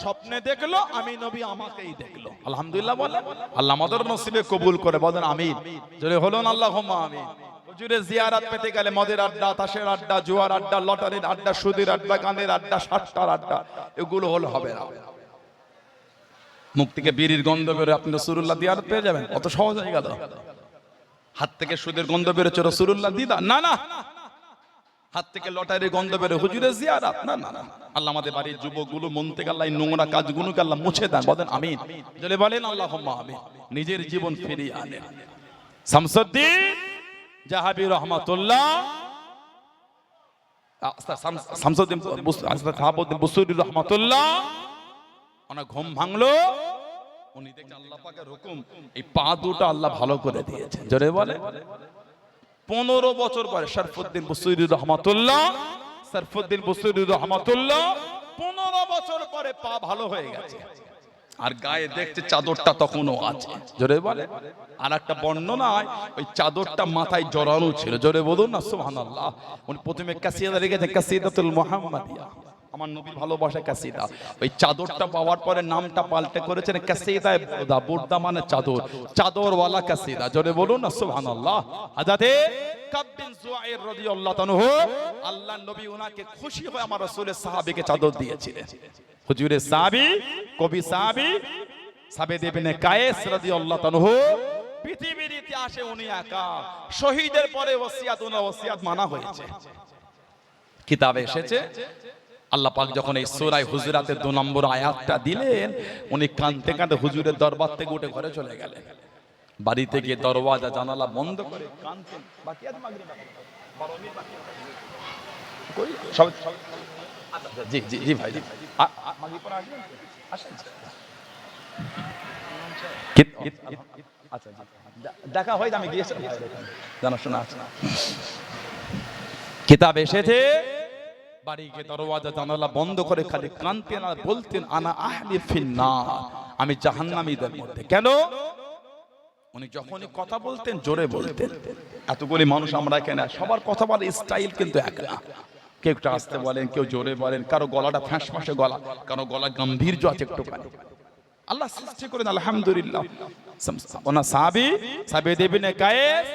স্বপ্নে দেখলো, আমি নবী আমাকেই দেখলো। আলহামদুলিল্লাহ বলে, আল্লাহ আমাদের নসিবে কবুল করে, বলেন আমিন। জোরে বলুন আল্লাহুম্মা আমিন। হুজুরের জিয়ারত পেতে গেলে মদের আড্ডা, তাসের আড্ডা, জুয়ার আড্ডা, লটারির আড্ডা, সুদের আড্ডা, গানের আড্ডা, সাতটার আড্ডা, এগুলো হলে হবে না। মুখ থেকে বিড়ির গন্ধ বেরোয়, আপনি রাসূলুল্লাহ জিয়ারত পেয়ে যাবেন, অত সহজ হয়ে গেল। হাত থেকে সুদের গন্ধ বেরোচ্ছে, রাসূলুল্লাহ দিদা, না না। হাত থেকে লটারির গন্ধ বেরোয়, হুজুরের জিয়ারত, না না না। আল্লাহ আমাদের বাড়ির যুবকগুলো মন থেকে আল্লাহ নোংরা কাজগুলোকে আল্লাহ মুছে দেন, বলেন আমিন। জোরে বলেন আল্লাহুম্মা আমিন। নিজের জীবন ফিরিয়ে আনেন। শামসুদ্দিন জাহাবি রহমাতুল্লাহ, শামসুদ্দিন বুসরি রহমাতুল্লাহ, ওনার ঘুম ভাঙলো, উনি দেখছেন আল্লাহ পাকের হুকুম, এই পা দুটো আল্লাহ ভালো করে দিয়েছেন। জোরে বলে, 15 বছর পরে শরফুদ্দিন বুসরি রহমাতুল্লাহ, শরফুদ্দিন বুসরি রহমাতুল্লাহ 15 বছর পরে পা ভালো হয়ে গেছে, আর গায়ে দেখতে চাদরটা তখনও আছে। জোরে বলে, আর একটা বর্ণনায় ওই চাদরটা মাথায় জড়ানো ছিল। জোরে বলুন না সুবহানাল্লাহ। উনি প্রথমে কাসিদা লিখেছেন, কাসিদাতুল মুহাম্মাদিয়া, আমার নবীর ভালোবাসা কাসিদা। ওই চাদরটা পাওয়ার পরে নামটা পাল্টে করেছেন কাসিদায়ে বুরদা, বুরদা মানে চাদর, চাদরওয়ালা কাসিদা। জোরে বলুন না সুবহানাল্লাহ। হযরতে কাব বিন যুআইর রাদিয়াল্লাহু তাআলা, আল্লাহর নবী ওনাকে খুশি হয়ে আমার রাসূলের সাহাবীকে চাদর দিয়েছিলেন। হুজুরের সাহাবী, কবি সাহাবী সাবেদ ইবনে কায়েস রাদিয়াল্লাহু তাআলা, পৃথিবীর ইতিহাসে উনি একা, শহীদের পরে ওসিয়াত, ওনার ওসিয়াত মানা হয়েছে, কিতাবে এসেছে। আল্লাহ পাক যখন এই সূরা হুজুরাতের 2 নম্বর আয়াতটা দিলেন, উনি কাঁদতে কাঁদতে হুজুরের দরবার থেকে উঠে ঘরে চলে গেলেন। বাড়িতে গিয়ে দরওয়াজা জানালা বন্ধ করে কাঁদতেন। বাকি আছে মাগরিব, 12 মিনিট বাকি কই সব। জি জি জি ভাই, মাগরিব পরে আসবেন, আসেন। আচ্ছা দেখা হয়, আমি গিয়েছিলাম, জানাশোনা আছে। কিতাব এসেছে, বাড়ি গিয়ে দরওয়াজা জানালা বন্ধ করে খালি কাঁদতেন আর বলতেন, আনা আহলি ফিন্নার, আমি জাহান্নামীদের মধ্যে। কেন? উনি যখনই কথা বলতেন জোরে বলতেন। এতগুলি মানুষ আমরা এখানে, সবার কথা বলার স্টাইল কিন্তু এক না। কেউ একটু আস্তে বলেন, কেউ জোরে বলেন, কারো গলাটা ফ্যাঁসফাঁসে গলা, কারো গলা গাম্ভীর্য আছে একটু। আল্লাহ সৃষ্টি করেন আলহামদুলিল্লাহ। ওনার সাহাবী সাবেদ ইবনে কায়েস,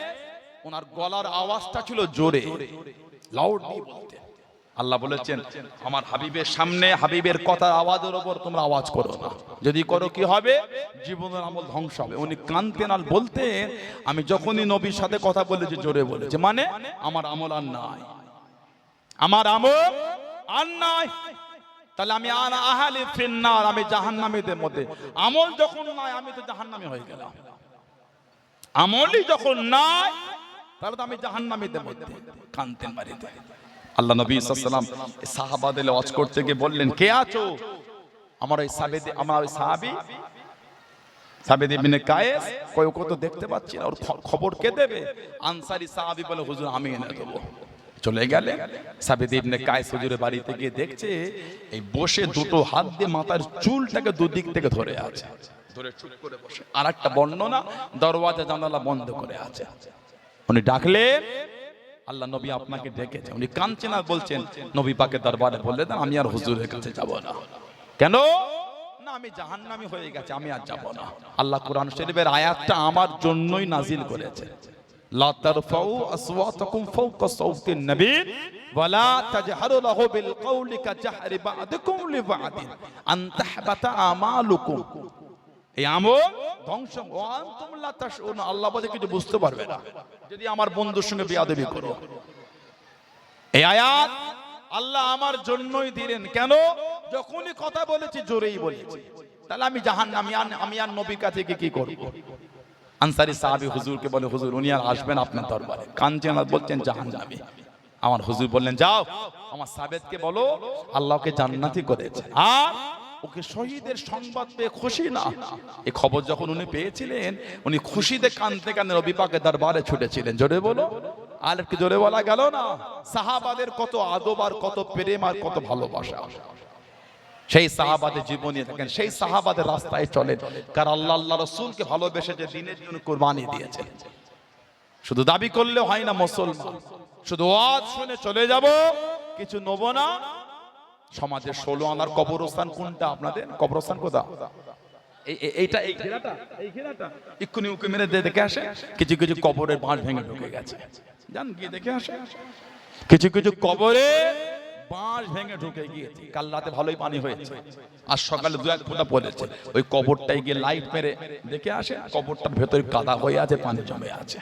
ওনার গলার আওয়াজটা ছিল জোরে, লাউডলি বলতেন। আল্লাহ বলেছেন, আমার হাবিবের সামনে হাবিবের কথার আওয়াজের উপর তোমরা আওয়াজ করো না, যদি করো কি হবে? জীবনের আমল ধ্বংস হবে। উনি কানতেন আর বলতেন, আমি যখনই নবীর সাথে কথা বলেছি জোরে বলেছে, মানে আমার আমল আর নাই, আমার আমল আর নাই, তাহলে আমি আনা আহলি ফিন্নার, আমি জাহান্নামীদের মধ্যে। আমল যখন নাই, আমি তো জাহান্নামী হয়ে গেলাম। আমলই যখন নাই, তাহলে তো আমি জাহান্নামীদের মধ্যে। কানতেন বাড়িতে। আল্লাহ নবী সাল্লাল্লাহু আলাইহি ওয়াসাল্লাম সাহাবাদের ওয়াজ করতে গিয়ে বললেন, কে আছো? আমার ওই সাবেদ, আমার ওই সাহাবী সাবেদ ইবনে কায়েস, কই ওকে তো দেখতে পাচ্ছি না, ওর খবর কে দেবে? আনসারী সাহাবী বলে, হুজুর আমি এনে দেবো। চলে গেলে সাবেদ ইবনে কায়েস হুজুরের বাড়িতে গিয়ে দেখছে, এই বসে দুটো হাত দিয়ে মাথার চুলটাকে দুদিক থেকে ধরে আছে, ধরে চুপ করে বসে। আর একটা বর্ণনা, দরওয়াজা জানালা বন্ধ করে আছে। উনি ডাকলেন, আল্লাহ নবী আপনাকে ডেকেছে। উনি কাঁদছেন আর বলছেন, নবী পাকের দরবারে বলে দেন, আমি আর হুজুরের কাছে যাব না। কেন? না, আমি জাহান্নামী হয়ে গেছে, আমি আর যাব না। আল্লাহ কোরআন শরীফের আয়াতটা আমার জন্যই নাজিল করেছে, লা তারফাউ আসওয়াতাকুম ফাওকা সাওতিন নবী ওয়া লা তাজহারু লাহু বিল কওলি কাজহরি বা'দিকুম লিবা'দিন আন তাহবাতা আমালুকুম। এই আমল ধ্বংস, ওয়ান্তুম লা তাশউরুন, আল্লাহ বলে কিছু বুঝতে পারবে না যদি আমার বন্ধুর সঙ্গে বেয়াদবি করো। এই আয়াত আল্লাহ আমার জন্যই দিলেন। কেন? যখনই কথা বলেছি জোরেই বলেছি, তাহলে আমি জাহান্নামী, আমি আর নবীর কাছে গিয়ে কি করব? আনসারী সাহাবী হুজুরকে বলে, হুজুর উনি আর আসবেন আপনার দরবারে, কাঁদছেন আর বলছেন জাহান্নামী। আমার হুজুর বললেন, যাও আমার সাবেদকে বলো আল্লাহকে জান্নাতি করেছে, আর ওকে শহীদের সংবাদ পেয়ে খুশি না। এই খবর যখন উনি পেয়েছিলেন, উনি খুশিতে কাঁদতে কাঁদতে নবী পাকের দরবারে ছুটেছিলেন। জোরে বলো, আর কি জোরে বলা গেল না? সাহাবাদের কত আদব আর কত প্রেম আর কত ভালোবাসা, সেই সাহাবাদের জীবনী দেখেন, সেই সাহাবাদের রাস্তায় চলেন, কারণ আল্লাহ রাসূলকে ভালোবেসে যে দিনের জন্য কুরবানি দিয়েছেন। শুধু দাবি করলে হয় না মুসলমান, শুধু ওয়াজ শুনে চলে যাব কিছু নেব না। সমাজের 16 আনার কবরস্থান কোনটা আপনাদের? কবরস্থান কোথা? এইটা, এই ঘেরাটা এক্ষুনি উকি মেরে দেখে আসে, কিছু কিছু কবরের বাঁশ ভেঙে ঢুকে গেছে, জান গিয়ে দেখে আসে। কিছু কিছু কবরে বাঁশ ভেঙে ঢুকে গিয়েছে, কাল রাতে ভালোই পানি হয়েছে, আর সকালে 2-1 ফোঁটা পড়েছে। ওই কবরটাই গিয়ে লাইট মেরে দেখে আসে, কবরটার ভেতরে কাদা হয়ে আছে, পানি জমে আছে।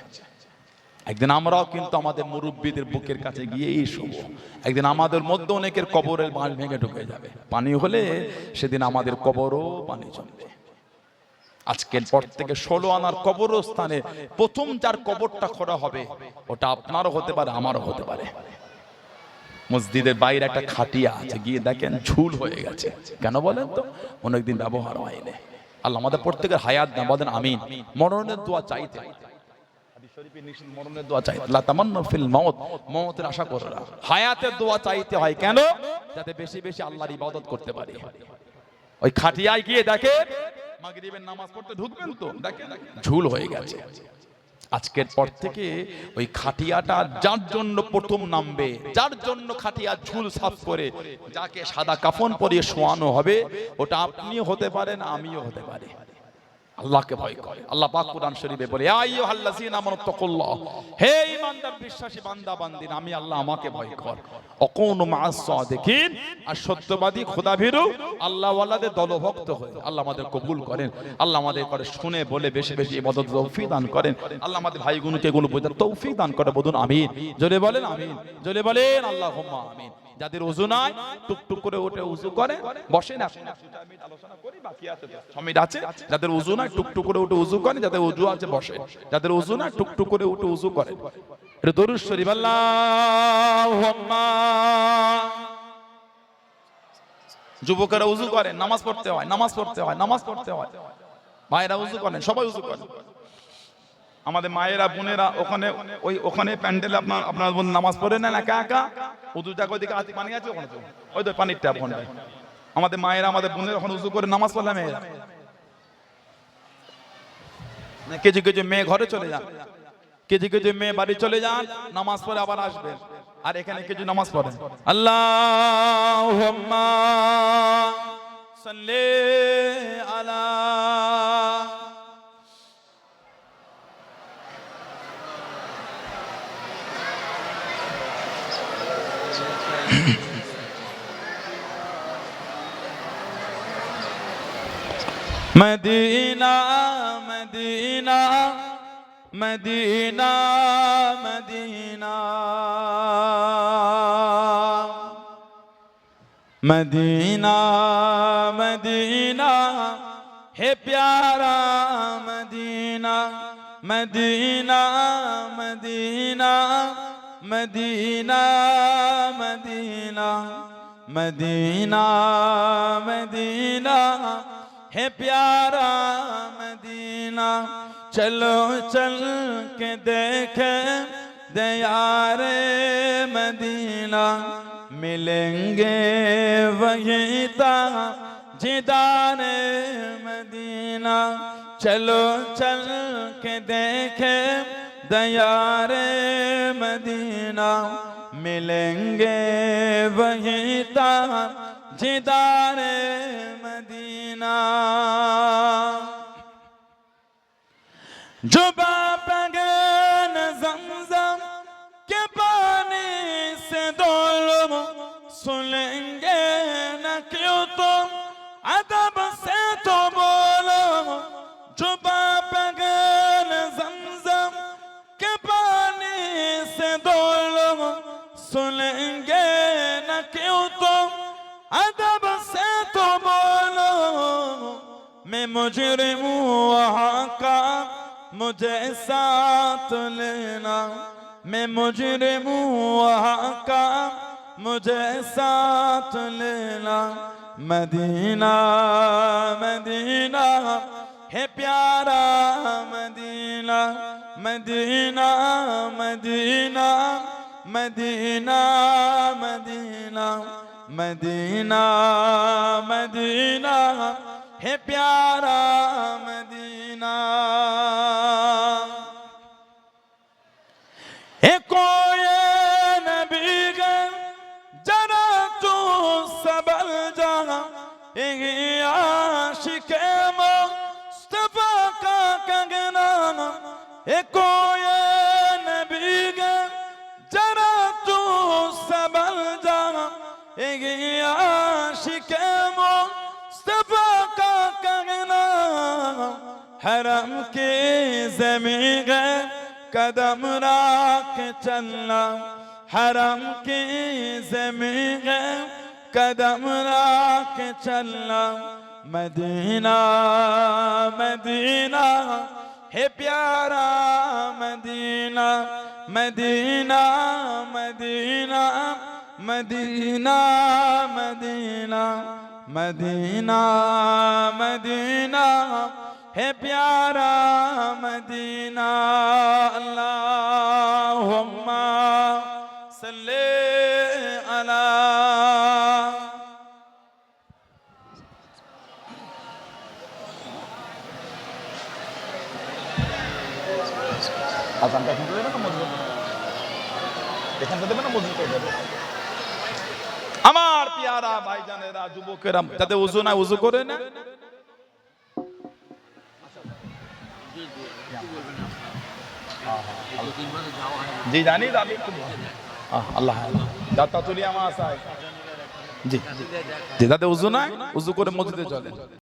একদিন আমরাও কিন্তু আমাদের মুরব্বীদের বুকের কাছে গিয়েই শুব। একদিন আমাদের মধ্যে অনেকের কবরের বাঁশ ভেঙে ঢুকে যাবে, পানি হলে সেদিন আমাদের কবরও পানি জমবে। আজকের পর থেকে 16 আনার কবরস্থানে প্রথম যার কবরটা খোঁড়া হবে, ওটা আপনারও হতে পারে, আমারও হতে পারে। মসজিদের বাইরে একটা খাটিয়া আছে, গিয়ে দেখেন ঝুল হয়ে গেছে। কেন বলেন তো? অনেকদিন ব্যবহার হয়নি। আল্লাহ আমাদের প্রত্যেকের হায়াত দান, বলেন আমিন। মরণের দোয়া চাইতে, মরণের দোয়া চাইতে, লা তামান্নু ফিল মাউত, মওতের আশা করো না, হায়াতের দোয়া চাইতে হয়। কেন? যাতে বেশি বেশি আল্লাহর ইবাদত করতে পারি। ওই খাটিয়ায় গিয়ে দেখে মাগরিবের নামাজ পড়তে ঢুকবেন তো দেখেন ঝুল হয়ে গেছে। আজকের পর থেকে ওই খাটিয়াটা যার জন্য প্রথম নামবে, যার জন্য খাটিয়া ঝুল সাফ করে যাকে সাদা কাফন পরিয়ে শোয়ানো হবে, ওটা আপনিও হতে পারেন, আমিও হতে পারি। আল্লাহকে ভয় করে। আল্লাহ পাক কুরআন শরীফে বলে, ইয়া আইয়ুহাল্লাযীনা আমানুত্তাকুল্লাহ, হে ঈমানদার বিশ্বাসী বান্দা বান্দিন, আমি আল্লাহ আমাকে ভয় কর। অকুনু মা'আস সাদিকিন, আর সত্যবাদী খোদাভীরু আল্লাহ ওয়ালাদের দলভুক্ত হয়ে। আল্লাহ আমাদের কবুল করেন, আল্লাহ আমাদের করে শুনে বলে বেশি বেশি ইবাদত তৌফিক দান করেন। আল্লাহ আমাদের ভাইগুলোকে এগুলো বোঝার তৌফিক দান করে। বলুন আমিন, জোরে বলেন আমিন, জোরে বলেন আল্লাহুম্মা আমিন। যাদের ওযু নাই টুকটুক করে উঠে ওযু করে বসেন, এখন আলোচনা করি, বাকি আছে 6 মিনিট আছে। যাদের ওযু নাই টুকটুক করে উঠে ওযু করে, যাদের ওযু আছে বসে, যাদের ওযু নাই টুকটুক করে উঠে ওযু করে। এটা দরুদ শরীফ, আল্লাহুম্মা। যুবকেরা ওযু করেন, নামাজ পড়তে হয়, নামাজ পড়তে হয়, নামাজ পড়তে হয়। ভাইরা ওযু করেন, সবাই ওযু করেন। আমাদের মায়েরা বোনেরা ওখানে প্যান্ডেলে আপনার নামাজ পড়ে নেন একা একা। উজু টাকা ওইদিকে পানি আছে, ওখানে তো ওই তো পানির ট্যাপ ওখানে। আমাদের মায়েরা আমাদের বোনেরা ওখানে উজু করে নামাজ পড়লে মেয়েরা, কিছু কিছু মেয়ে ঘরে চলে যান, কিছু কিছু মেয়ে বাড়ি চলে যান, নামাজ পড়ে আবার আসবেন। আর এখানে কিছু নামাজ পড়েন, আল্লাহুম্মা সাল্লি আলা মদিনা মদিনা মদিনা মদিনা মদিনা মদিনা হে প্যারা মদিনা মদিনা মদিনা মদিনা মদিনা মদিনা মদিনা হে প্যারা মদিনা। চলো চল के देखे दयारे मदीना, मिलेंगे वहीं ताजिदारे मदीना। चलो चल के देखे दयारे मदीना, मिलेंगे वहीं ताजिदारे मदीना। जो बापगन ज़मज़म के पानी से दोलम सुनेंगे न क्यों तुम अदब से तो बोलो। जो बापगन ज़मज़म के पानी से दोलम सुनेंगे न मुजरिम वहाँ का मुझे साथ लेना, मैं मुजरिम वहाँ का मुझे साथ लेना। मदीना मदीना है प्यारा Medina, Medina Medina Medina Medina Medina Medina है प्यारा मदीना। है कोई नबी जरा तू सबल जा, आशिक मुस्तफा का कंगना। है कोई नबी जरा तू सबल जा, आशिक मुस्तफा का कंगना। हरम के ज़मीन कदम रख चलना, हरम की ज़मीन कदम रख चलना। मदीना मदीना है प्यारा Medina, Medina Medina Medina Medina Medina Medina है प्यारा मदीना। अल्लाहुम्मा सल्ले अला। আজানটা শুনতে দেবে না মসজিদ, এখানটা দেবে না মসজিদে দেবে। আমার পেয়ারা ভাইজানেরা, যুবকেরা, যাদের ওযু না ওযু করে না। জি জানি দাবি আল্লাহ দাতা তুলি আমার আশা জি জি, যাদের ওযু নাই ওযু করে মসজিদে চলে।